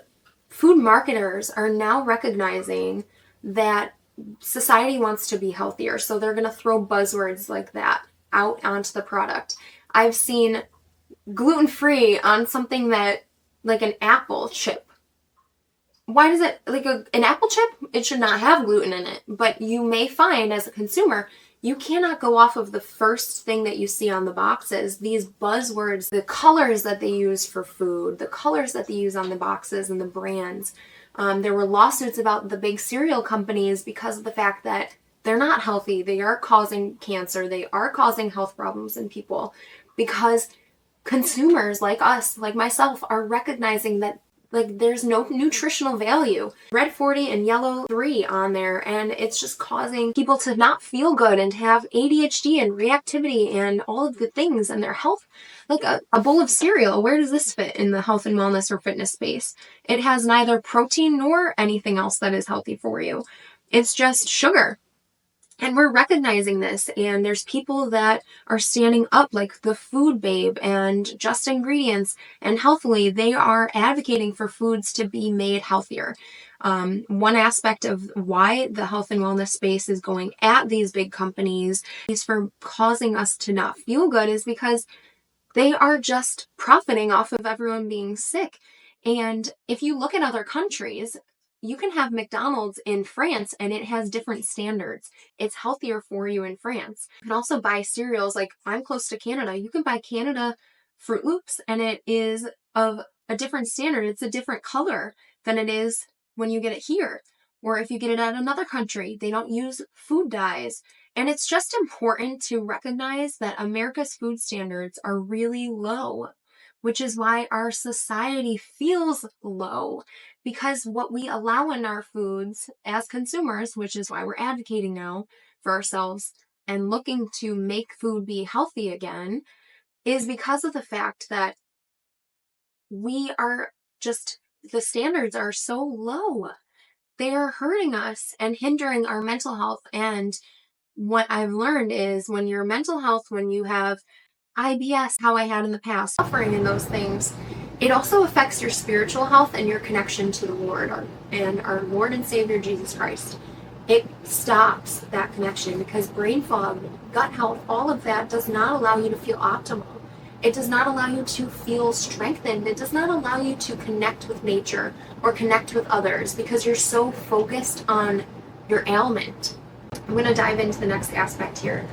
food marketers are now recognizing that society wants to be healthier, so they're going to throw buzzwords like that out onto the product. I've seen gluten-free on something that, like an apple chip. Why does it, like an apple chip, it should not have gluten in it, but you may find as a consumer, you cannot go off of the first thing that you see on the boxes. These buzzwords, the colors that they use for food, the colors that they use on the boxes and the brands. There were lawsuits about the big cereal companies because of the fact that they're not healthy. They are causing cancer. They are causing health problems in people because consumers like us, like myself, are recognizing that there's no nutritional value. Red 40 and yellow 3 on there, and it's just causing people to not feel good and to have ADHD and reactivity and all of the things in their health. Like a bowl of cereal, where does this fit in the health and wellness or fitness space? It has neither protein nor anything else that is healthy for you. It's just sugar. And we're recognizing this, and there's people that are standing up, like the Food Babe and Just Ingredients and Healthily. They are advocating for foods to be made healthier. One aspect of why the health and wellness space is going at these big companies is for causing us to not feel good is because they are just profiting off of everyone being sick. And if you look at other countries, you can have McDonald's in France and it has different standards. It's healthier for you in France. You can also buy cereals, like I'm close to Canada. You can buy Canada Fruit Loops and it is of a different standard. It's a different color than it is when you get it here. Or if you get it at another country, they don't use food dyes. And it's just important to recognize that America's food standards are really low, which is why our society feels low, because what we allow in our foods as consumers, which is why we're advocating now for ourselves and looking to make food be healthy again, is because of the fact that we are just, the standards are so low. They are hurting us and hindering our mental health. And what I've learned is when your mental health, when you have IBS, how I had in the past, suffering in those things, it also affects your spiritual health and your connection to the Lord and our Lord and Savior Jesus Christ. It stops that connection because brain fog, gut health, all of that does not allow you to feel optimal. It does not allow you to feel strengthened. It does not allow you to connect with nature or connect with others because you're so focused on your ailment. I'm going to dive into the next aspect here.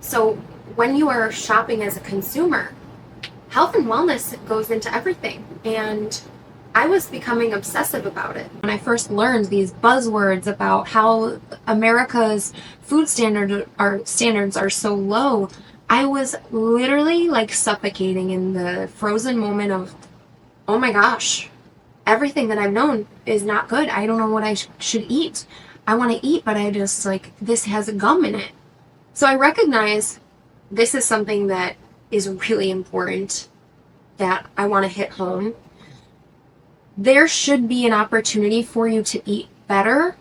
So when you are shopping as a consumer, health and wellness goes into everything. And I was becoming obsessive about it. When I first learned these buzzwords about how America's food standards are so low, I was literally like suffocating in the frozen moment of, oh my gosh, everything that I've known is not good. I don't know what I should eat. I want to eat, but I just this has gum in it. So I recognize this is something that is really important that I want to hit home. There should be an opportunity for you to eat better,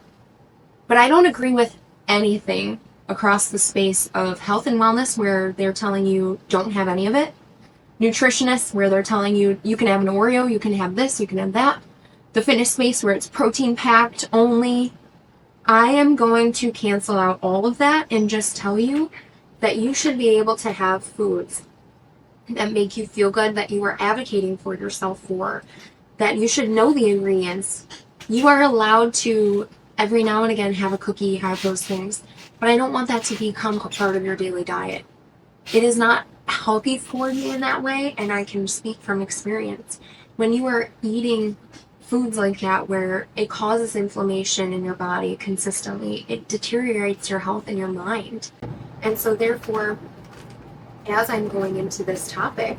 but I don't agree with anything across the space of health and wellness where they're telling you don't have any of it. Nutritionists where they're telling you you can have an Oreo, you can have this, you can have that. The fitness space where it's protein packed only. I am going to cancel out all of that and just tell you that you should be able to have foods that make you feel good, that you are advocating for yourself for, that you should know the ingredients. You are allowed to every now and again have a cookie, have those things, but I don't want that to become a part of your daily diet. It is not healthy for you in that way, and I can speak from experience. When you are eating foods like that where it causes inflammation in your body consistently, it deteriorates your health and your mind. And so therefore, as I'm going into this topic,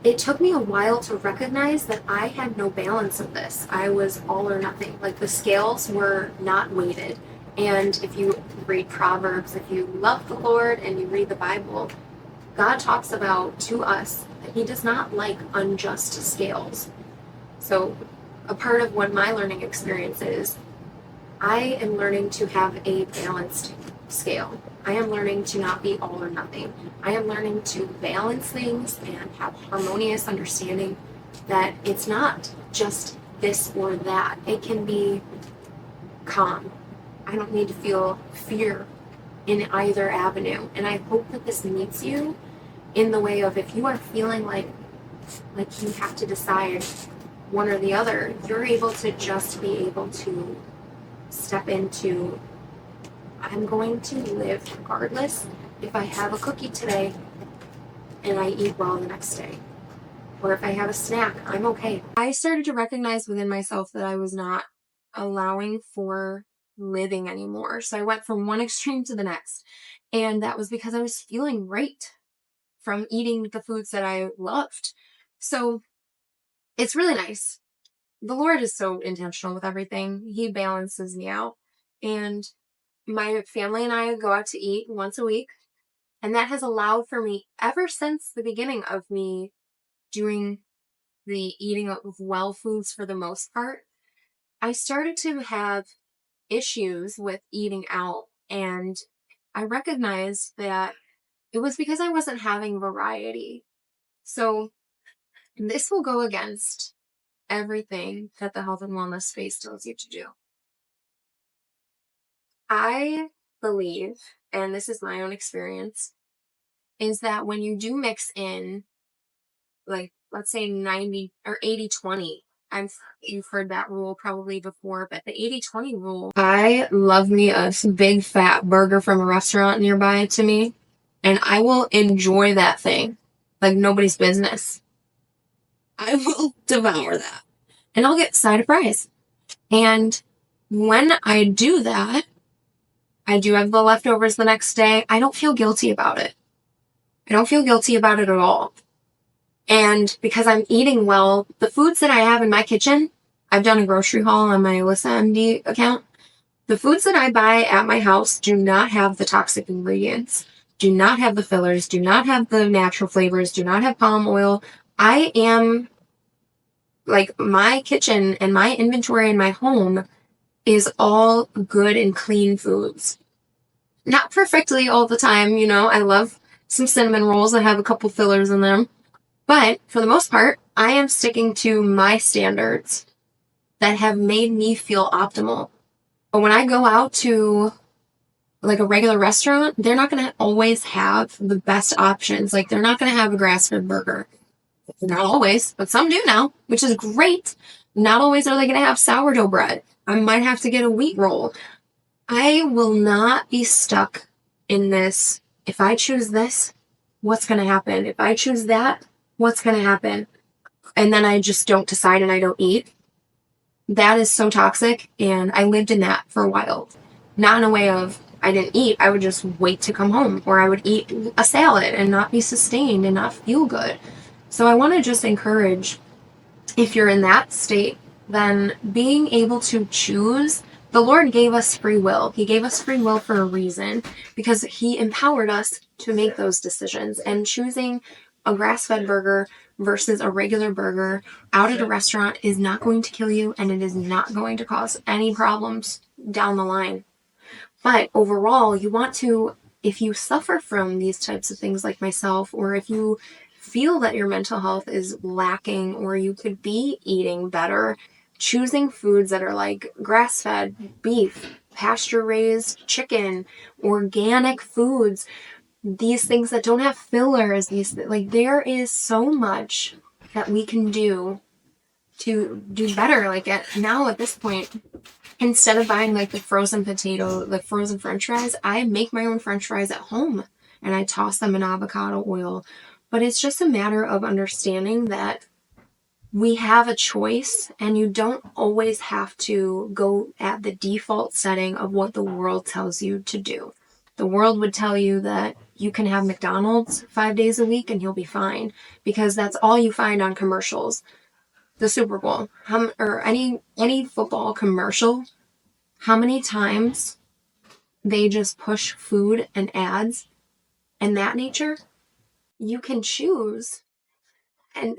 it took me a while to recognize that I had no balance of this. I was all or nothing. Like the scales were not weighted. And if you read Proverbs, if you love the Lord and you read the Bible, God talks about to us that he does not like unjust scales. So a part of what my learning experience is, I am learning to have a balanced scale. I am learning to not be all or nothing. I am learning to balance things and have harmonious understanding that it's not just this or that. It can be calm. I don't need to feel fear in either avenue. And I hope that this meets you in the way of, if you are feeling like you have to decide one or the other, you're able to just be able to step into, I'm going to live regardless if I have a cookie today and I eat well the next day. Or if I have a snack, I'm okay. I started to recognize within myself that I was not allowing for living anymore. So I went from one extreme to the next. And that was because I was feeling great from eating the foods that I loved. So it's really nice. The Lord is so intentional with everything. He balances me out. And my family and I go out to eat once a week. And that has allowed for me, ever since the beginning of me doing the eating of well foods for the most part, I started to have issues with eating out. And I recognized that it was because I wasn't having variety. So this will go against everything that the health and wellness space tells you to do. I believe, and this is my own experience, is that when you do mix in, like, let's say 90 or 80-20, you've heard that rule probably before, but the 80-20 rule, I love me a big fat burger from a restaurant nearby to me, and I will enjoy that thing like nobody's business. I will devour that. And I'll get a side of fries. And when I do that, I do have the leftovers the next day. I don't feel guilty about it. I don't feel guilty about it at all. And because I'm eating well, the foods that I have in my kitchen, I've done a grocery haul on my Alyssa MD account. The foods that I buy at my house do not have the toxic ingredients, do not have the fillers, do not have the natural flavors, do not have palm oil. I am, like, my kitchen and my inventory in my home is all good and clean foods. Not perfectly all the time, you know. I love some cinnamon rolls that have a couple fillers in them. But for the most part, I am sticking to my standards that have made me feel optimal. But when I go out to like a regular restaurant, they're not going to always have the best options. Like, they're not going to have a grass-fed burger. Not always, but some do now, which is great. Not always are they going to have sourdough bread. I might have to get a wheat roll. I will not be stuck in this. If I choose this, what's going to happen? If I choose that, what's going to happen? And then I just don't decide and I don't eat. That is so toxic. And I lived in that for a while. Not in a way of I didn't eat. I would just wait to come home, or I would eat a salad and not be sustained and not feel good. So I want to just encourage, if you're in that state, then being able to choose. The Lord gave us free will. He gave us free will for a reason, because He empowered us to make those decisions. And choosing a grass-fed burger versus a regular burger out at a restaurant is not going to kill you, and it is not going to cause any problems down the line. But overall, you want to, if you suffer from these types of things like myself, or if you feel that your mental health is lacking, or you could be eating better, choosing foods that are like grass-fed beef, pasture-raised chicken, organic foods, these things that don't have fillers, there is so much that we can do to do better. Like, at this point, instead of buying like the frozen french fries, I make my own french fries at home and I toss them in avocado oil. But it's just a matter of understanding that we have a choice, and you don't always have to go at the default setting of what the world tells you to do. The world would tell you that you can have McDonald's 5 days a week and you'll be fine, because that's all you find on commercials. The Super Bowl, or any football commercial, how many times they just push food and ads and that nature. You can choose And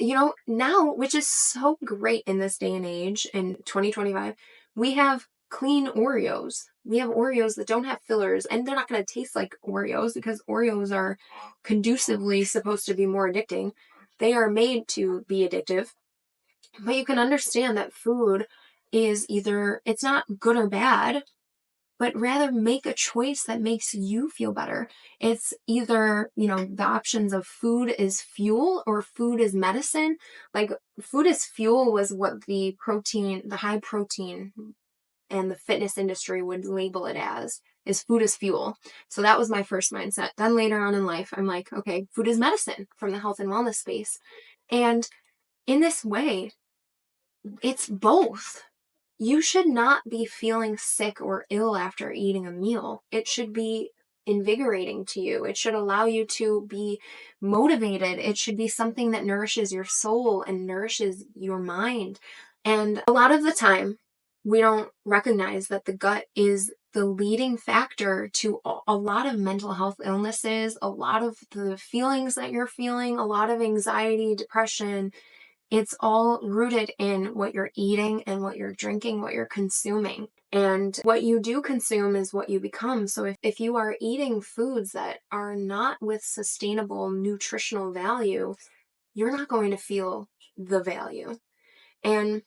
now, which is so great in this day and age in 2025, we have clean Oreos. We have Oreos that don't have fillers, and they're not going to taste like Oreos because Oreos are conducively supposed to be more addicting. They are made to be addictive. But you can understand that food is either, it's not good or bad, but rather make a choice that makes you feel better. It's either, the options of food is fuel or food is medicine. Like food is fuel was what the high protein and the fitness industry would label it as, is food is fuel. So that was my first mindset. Then later on in life, I'm like, okay, food is medicine from the health and wellness space. And in this way, it's both. You should not be feeling sick or ill after eating a meal. It should be invigorating to you. It should allow you to be motivated. It should be something that nourishes your soul and nourishes your mind. And a lot of the time, we don't recognize that the gut is the leading factor to a lot of mental health illnesses, a lot of the feelings that you're feeling, a lot of anxiety, depression. It's all rooted in what you're eating and what you're drinking, what you're consuming. And what you do consume is what you become. So if you are eating foods that are not with sustainable nutritional value, you're not going to feel the value. And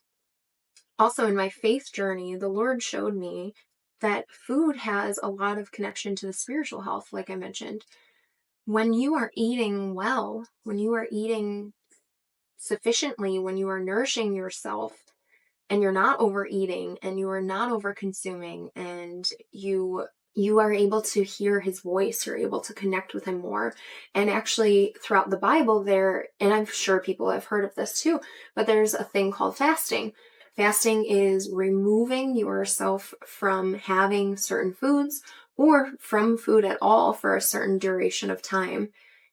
also in my faith journey, the Lord showed me that food has a lot of connection to the spiritual health, like I mentioned. When you are eating well, when you are eating sufficiently, when you are nourishing yourself and you're not overeating and you are not over consuming, and you are able to hear his voice, you're able to connect with him more. And actually throughout the Bible there, and I'm sure people have heard of this too, but there's a thing called fasting. Fasting is removing yourself from having certain foods or from food at all for a certain duration of time.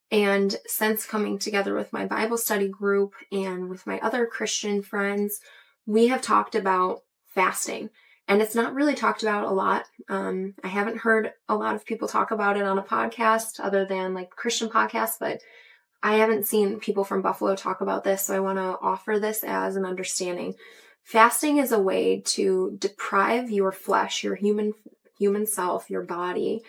And since coming together with my Bible study group and with my other Christian friends, we have talked about fasting. And it's not really talked about a lot. I haven't heard a lot of people talk about it on a podcast other than like Christian podcasts, but I haven't seen people from Buffalo talk about this. So I want to offer this as an understanding. Fasting is a way to deprive your flesh, your human self, your body,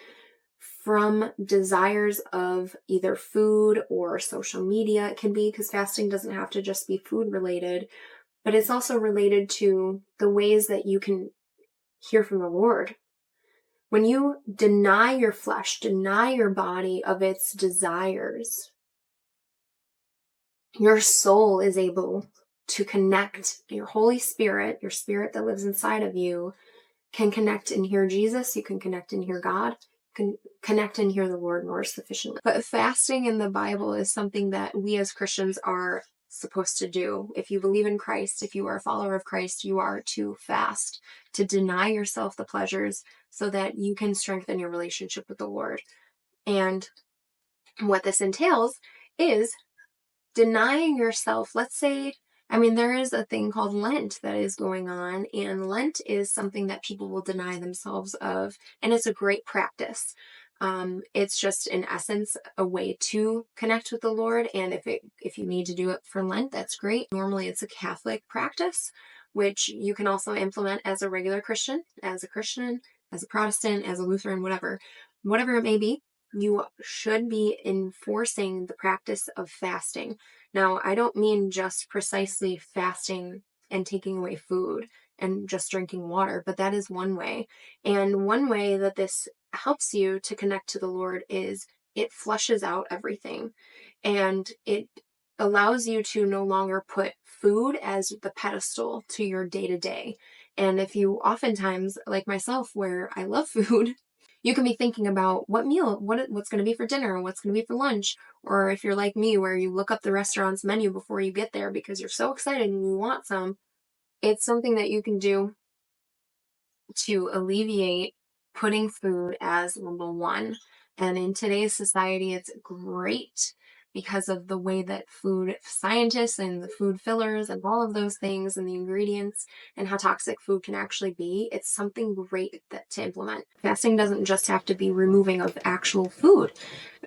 from desires of either food or social media. It can be, because fasting doesn't have to just be food related, but it's also related to the ways that you can hear from the Lord. When you deny your flesh, deny your body of its desires, your soul is able to connect. Your Holy Spirit, your spirit that lives inside of you, can connect and hear Jesus. You can connect and hear God. Can connect and hear the Lord more sufficiently. But fasting in the Bible is something that we as Christians are supposed to do. If you believe in Christ, if you are a follower of Christ, you are to fast, to deny yourself the pleasures so that you can strengthen your relationship with the Lord. And what this entails is denying yourself. Let's say, there is a thing called Lent that is going on, and Lent is something that people will deny themselves of, and it's a great practice. It's just in essence a way to connect with the Lord, and if you need to do it for Lent, that's great. Normally it's a Catholic practice, which you can also implement as a regular Christian, as a Protestant, as a Lutheran, whatever it may be. You should be enforcing the practice of fasting. Now, I don't mean just precisely fasting and taking away food and just drinking water, but that is one way. And one way that this helps you to connect to the Lord is it flushes out everything, and it allows you to no longer put food as the pedestal to your day-to-day. And if you oftentimes, like myself, where I love food, you can be thinking about what meal, what's going to be for dinner, what's going to be for lunch. Or if you're like me, where you look up the restaurant's menu before you get there because you're so excited and you want some, it's something that you can do to alleviate putting food as number one. And in today's society, it's great because of the way that food scientists and the food fillers and all of those things and the ingredients and how toxic food can actually be. It's something great to implement. Fasting doesn't just have to be removing of actual food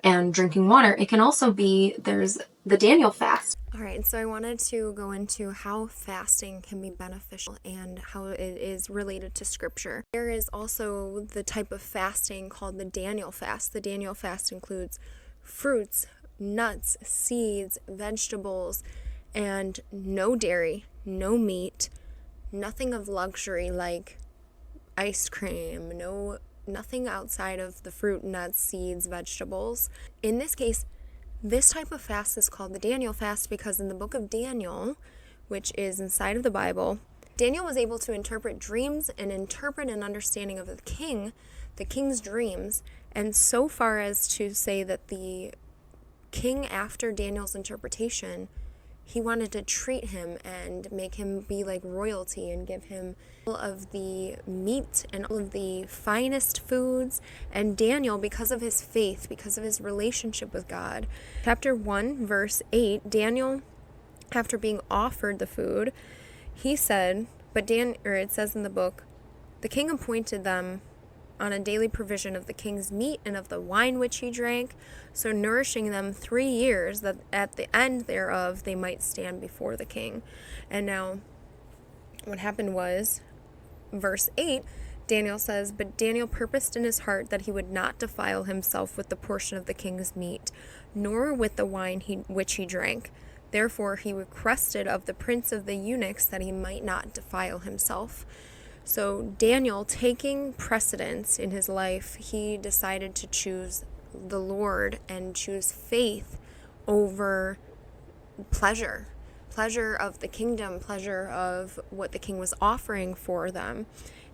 and drinking water. It can also be, there's the Daniel fast. All right, so I wanted to go into how fasting can be beneficial and how it is related to scripture. There is also the type of fasting called the Daniel fast. The Daniel fast includes fruits, nuts, seeds, vegetables, and no dairy, no meat, nothing of luxury like ice cream, nothing outside of the fruit, nuts, seeds, vegetables. In this case, this type of fast is called the Daniel fast because in the book of Daniel, which is inside of the Bible, Daniel was able to interpret dreams and interpret an understanding of the king's dreams, and so far as to say that the king, after Daniel's interpretation, he wanted to treat him and make him be like royalty and give him all of the meat and all of the finest foods. And Daniel, because of his faith, because of his relationship with God, chapter 1, verse 8, Daniel, after being offered the food, he said, it says in the book, the king appointed them on a daily provision of the king's meat and of the wine which he drank, so nourishing them 3 years, that at the end thereof they might stand before the king. And now, what happened was, verse 8, Daniel says, but Daniel purposed in his heart that he would not defile himself with the portion of the king's meat, nor with the wine which he drank. Therefore he requested of the prince of the eunuchs that he might not defile himself. So Daniel, taking precedence in his life, he decided to choose the Lord and choose faith over pleasure of the kingdom, pleasure of what the king was offering for them.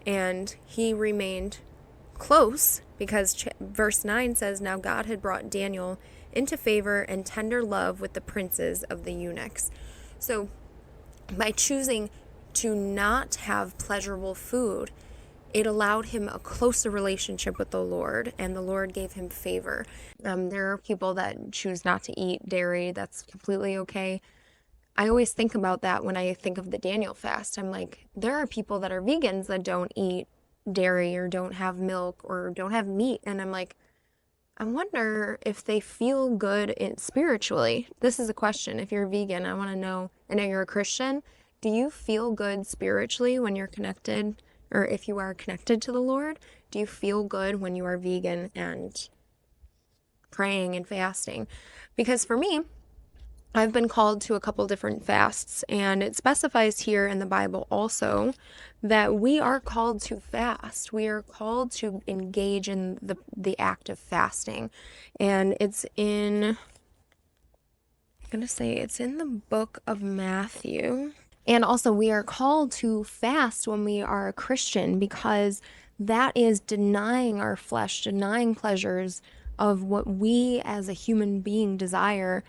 And he remained close because verse 9 says, now God had brought Daniel into favor and tender love with the princes of the eunuchs. So by choosing to not have pleasurable food, it allowed him a closer relationship with the Lord, and the Lord gave him favor. There are people that choose not to eat dairy. That's completely okay. I always think about that when I think of the Daniel fast. I'm like, there are people that are vegans that don't eat dairy or don't have milk or don't have meat, and I'm like, I wonder if they feel good spiritually. This is a question. If you're a vegan, I want to know, and you're a Christian, do you feel good spiritually when you're connected, or if you are connected to the Lord? Do you feel good when you are vegan and praying and fasting? Because for me, I've been called to a couple different fasts, and it specifies here in the Bible also that we are called to fast. We are called to engage in the act of fasting. And it's in the book of Matthew. And also, we are called to fast when we are a Christian because that is denying our flesh, denying pleasures of what we as a human being desire,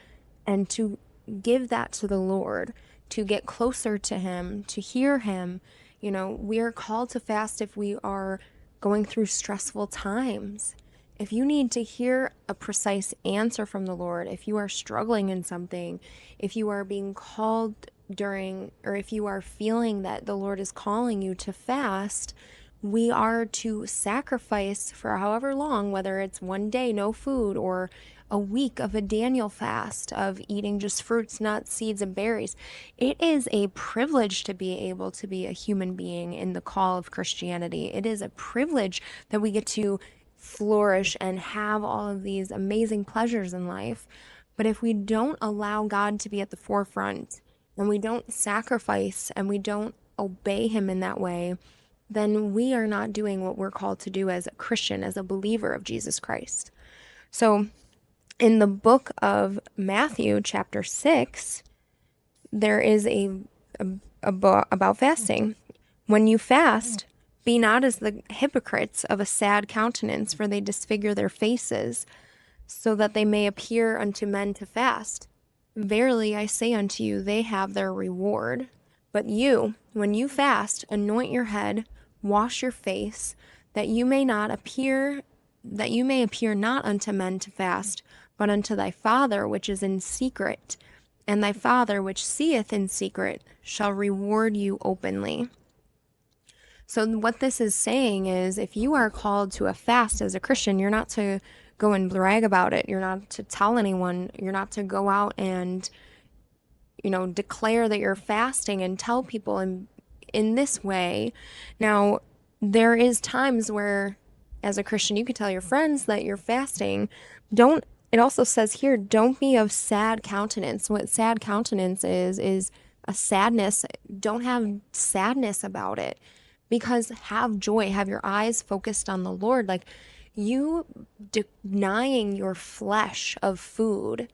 and to give that to the Lord, to get closer to Him, to hear Him. You know, we are called to fast if we are going through stressful times. If you need to hear a precise answer from the Lord, if you are struggling in something, if you are being called or if you are feeling that the Lord is calling you to fast, we are to sacrifice for however long, whether it's one day, no food, or a week of a Daniel fast of eating just fruits, nuts, seeds, and berries. It is a privilege to be able to be a human being in the call of Christianity. It is a privilege that we get to flourish and have all of these amazing pleasures in life. But if we don't allow God to be at the forefront, and we don't sacrifice, and we don't obey Him in that way, then we are not doing what we're called to do as a Christian, as a believer of Jesus Christ. So in the book of Matthew, chapter 6, there is a book about fasting. When you fast, be not as the hypocrites of a sad countenance, for they disfigure their faces, so that they may appear unto men to fast. Verily I say unto you, they have their reward. But you, when you fast, anoint your head, wash your face, that you may appear not unto men to fast, but unto thy Father which is in secret. And thy Father which seeth in secret shall reward you openly. So what this is saying is, if you are called to a fast as a Christian, you're not to go and brag about it. You're not to tell anyone. You're not to go out and declare that you're fasting and tell people in this way. Now, there is times where, as a Christian, you could tell your friends that you're fasting. It also says here, don't be of sad countenance. What sad countenance is a sadness. Don't have sadness about it, because have joy, have your eyes focused on the Lord. Like, you denying your flesh of food,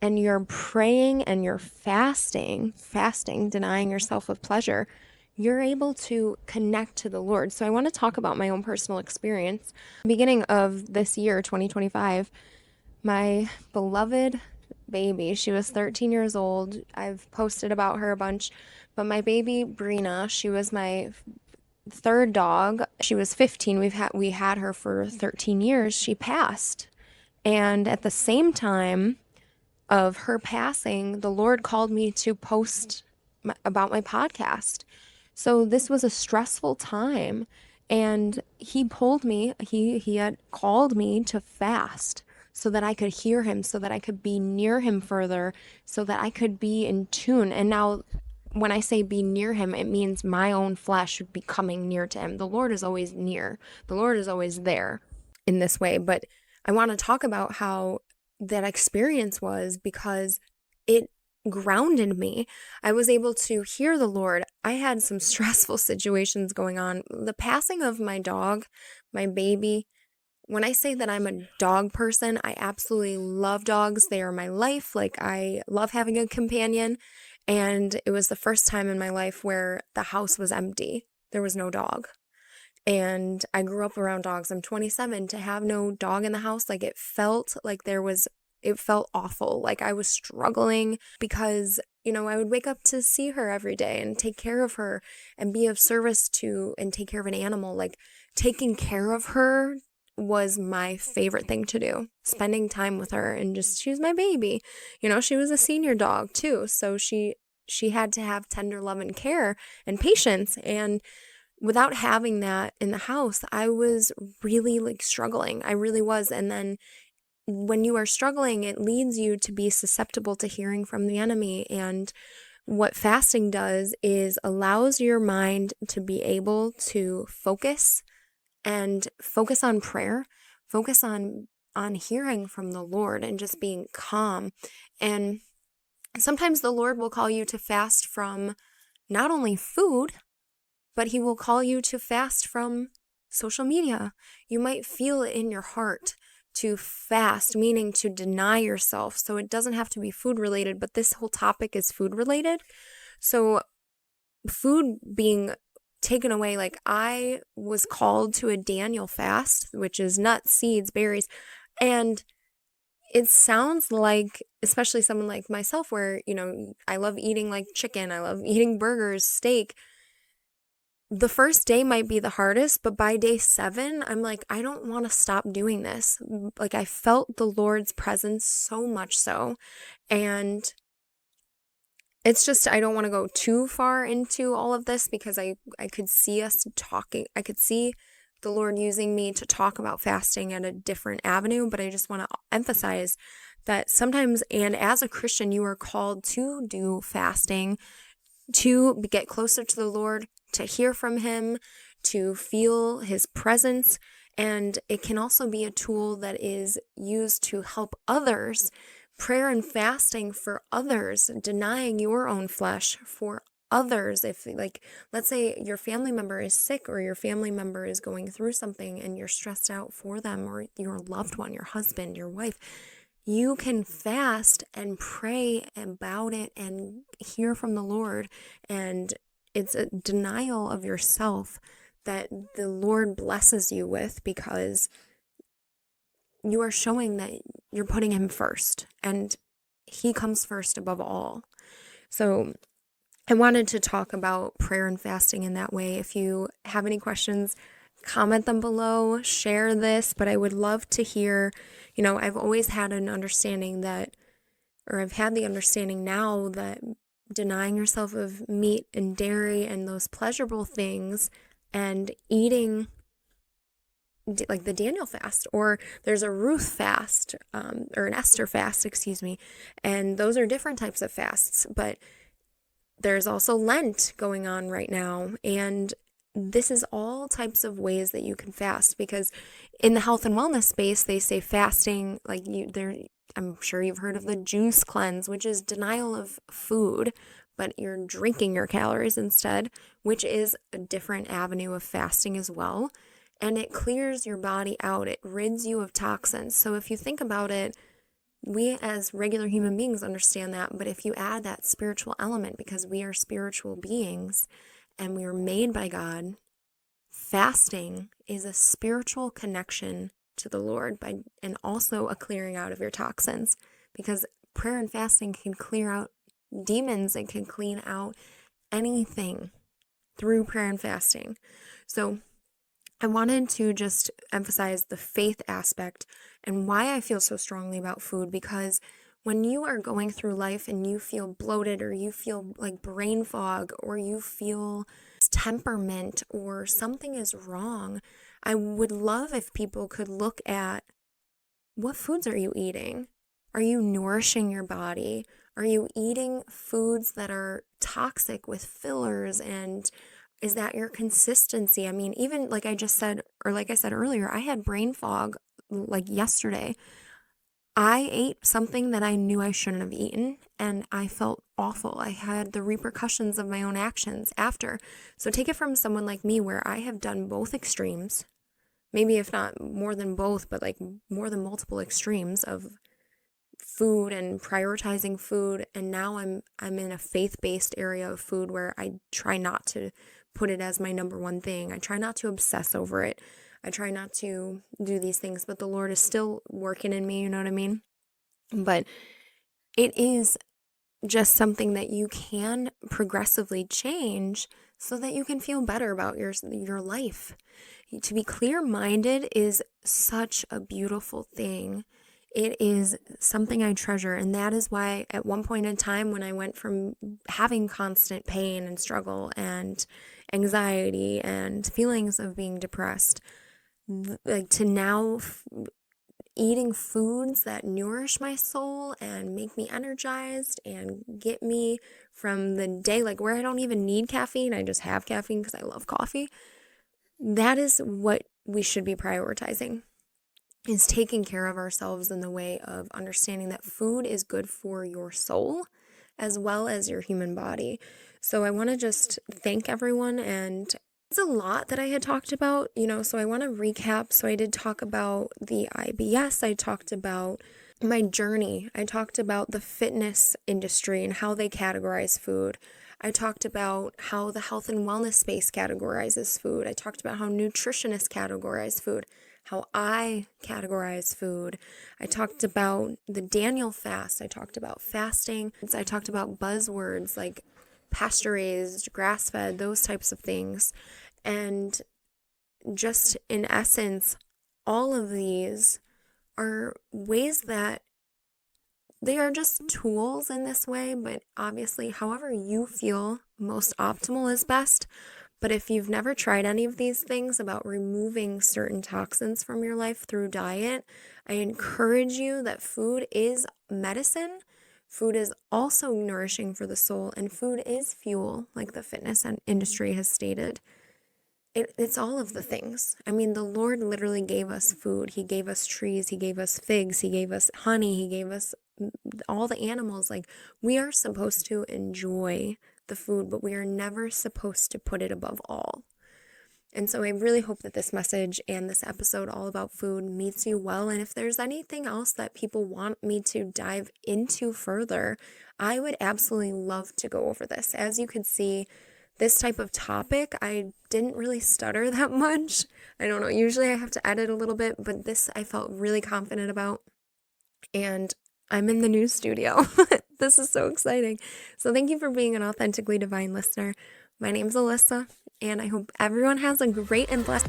and you're praying and you're fasting, denying yourself of pleasure, you're able to connect to the Lord. So I want to talk about my own personal experience. Beginning of this year, 2025, my beloved baby, she was 13 years old. I've posted about her a bunch, but my baby Brina, she was my third dog. She was 15. We had her for 13 years. She passed. And at the same time of her passing, the Lord called me to post about my podcast. So this was a stressful time, and he had called me to fast so that I could hear him, so that I could be near him further, so that I could be in tune. And now when I say be near him, it means my own flesh would be coming near to him. The Lord is always near. The Lord is always there in this way. But I want to talk about how that experience was, because it grounded me. I was able to hear the Lord. I had some stressful situations going on. The passing of my dog, my baby. When I say that I'm a dog person, I absolutely love dogs. They are my life. Like, I love having a companion. And it was the first time in my life where the house was empty. There was no dog. And I grew up around dogs. I'm 27. To have no dog in the house, like, it felt awful. Like, I was struggling because, I would wake up to see her every day and take care of her and be of service to and take care of an animal. Like, taking care of her was my favorite thing to do. Spending time with her, and she was my baby. She was a senior dog too. So she had to have tender love and care and patience. And without having that in the house, I was really struggling. I really was. And then when you are struggling, it leads you to be susceptible to hearing from the enemy. And what fasting does is allows your mind to be able to focus on prayer, focus on hearing from the Lord and just being calm. And sometimes the Lord will call you to fast from not only food, but he will call you to fast from social media. You might feel it in your heart to fast, meaning to deny yourself. So it doesn't have to be food related, but this whole topic is food related. So food being taken away, like, I was called to a Daniel fast, which is nuts, seeds, berries. And it sounds like, especially someone like myself, where, I love eating like chicken, I love eating burgers, steak. The first day might be the hardest, but by day 7, I'm like, I don't want to stop doing this. Like, I felt the Lord's presence so much so. And it's just, I don't want to go too far into all of this, because I could see us talking. I could see the Lord using me to talk about fasting at a different avenue, but I just want to emphasize that sometimes, and as a Christian, you are called to do fasting, to get closer to the Lord, to hear from him, to feel his presence. And it can also be a tool that is used to help others. Prayer and fasting for others, denying your own flesh for others. If, let's say your family member is sick, or your family member is going through something and you're stressed out for them, or your loved one, your husband, your wife, you can fast and pray about it and hear from the Lord. And it's a denial of yourself that the Lord blesses you with, because you are showing that you're putting him first, and he comes first above all. So I wanted to talk about prayer and fasting in that way. If you have any questions, comment them below, share this, but I would love to hear. I've always had an understanding that, or I've had the understanding now, that denying yourself of meat and dairy and those pleasurable things, and eating like the Daniel fast, or there's a Ruth fast, or an Esther fast, excuse me. And those are different types of fasts, but there's also Lent going on right now. And this is all types of ways that you can fast, because in the health and wellness space, they say fasting, like I'm sure you've heard of the juice cleanse, which is denial of food, but you're drinking your calories instead, which is a different avenue of fasting as well. And it clears your body out. It rids you of toxins. So if you think about it, we as regular human beings understand that, but if you add that spiritual element, because we are spiritual beings and we are made by God, fasting is a spiritual connection to the Lord and also a clearing out of your toxins, because prayer and fasting can clear out demons and can clean out anything through prayer and fasting. So I wanted to just emphasize the faith aspect and why I feel so strongly about food, because when you are going through life and you feel bloated, or you feel like brain fog, or you feel temperament, or something is wrong, I would love if people could look at, what foods are you eating? Are you nourishing your body? Are you eating foods that are toxic with fillers? And is that your consistency? I mean, even like I said earlier, I had brain fog like yesterday. I ate something that I knew I shouldn't have eaten, and I felt awful. I had the repercussions of my own actions after. So take it from someone like me, where I have done both extremes, maybe if not more than both, but like more than multiple extremes of food and prioritizing food. And now I'm in a faith-based area of food where I try not to put it as my number one thing. I try not to obsess over it. I try not to do these things, but the Lord is still working in me, you know what I mean? But it is just something that you can progressively change so that you can feel better about your life. To be clear-minded is such a beautiful thing. It is something I treasure, and that is why at one point in time, when I went from having constant pain and struggle and anxiety and feelings of being depressed, like to now eating foods that nourish my soul and make me energized and get me from the day, like where I don't even need caffeine, I just have caffeine because I love coffee. That is what we should be prioritizing, is taking care of ourselves in the way of understanding that food is good for your soul as well as your human body. So I want to just thank everyone, and it's a lot that I had talked about, so I want to recap. So I did talk about the IBS. I talked about my journey. I talked about the fitness industry and how they categorize food. I talked about how the health and wellness space categorizes food. I talked about how nutritionists categorize food, how I categorize food. I talked about the Daniel fast. I talked about fasting. I talked about buzzwords like pasture-raised, grass-fed, those types of things. And just in essence, all of these are ways that they are just tools in this way, but obviously, however you feel most optimal is best. But if you've never tried any of these things about removing certain toxins from your life through diet, I encourage you that food is medicine. Food is also nourishing for the soul, and food is fuel, like the fitness industry has stated. It's all of the things. I mean, the Lord literally gave us food. He gave us trees. He gave us figs. He gave us honey. He gave us all the animals. Like, we are supposed to enjoy the food, but we are never supposed to put it above all. And so I really hope that this message and this episode all about food meets you well. And if there's anything else that people want me to dive into further, I would absolutely love to go over this. As you can see, this type of topic, I didn't really stutter that much. I don't know, usually I have to edit a little bit, but this I felt really confident about. And I'm in the new studio. This is so exciting. So thank you for being an Authentically Divine listener. My name's Alyssa, and I hope everyone has a great and blessed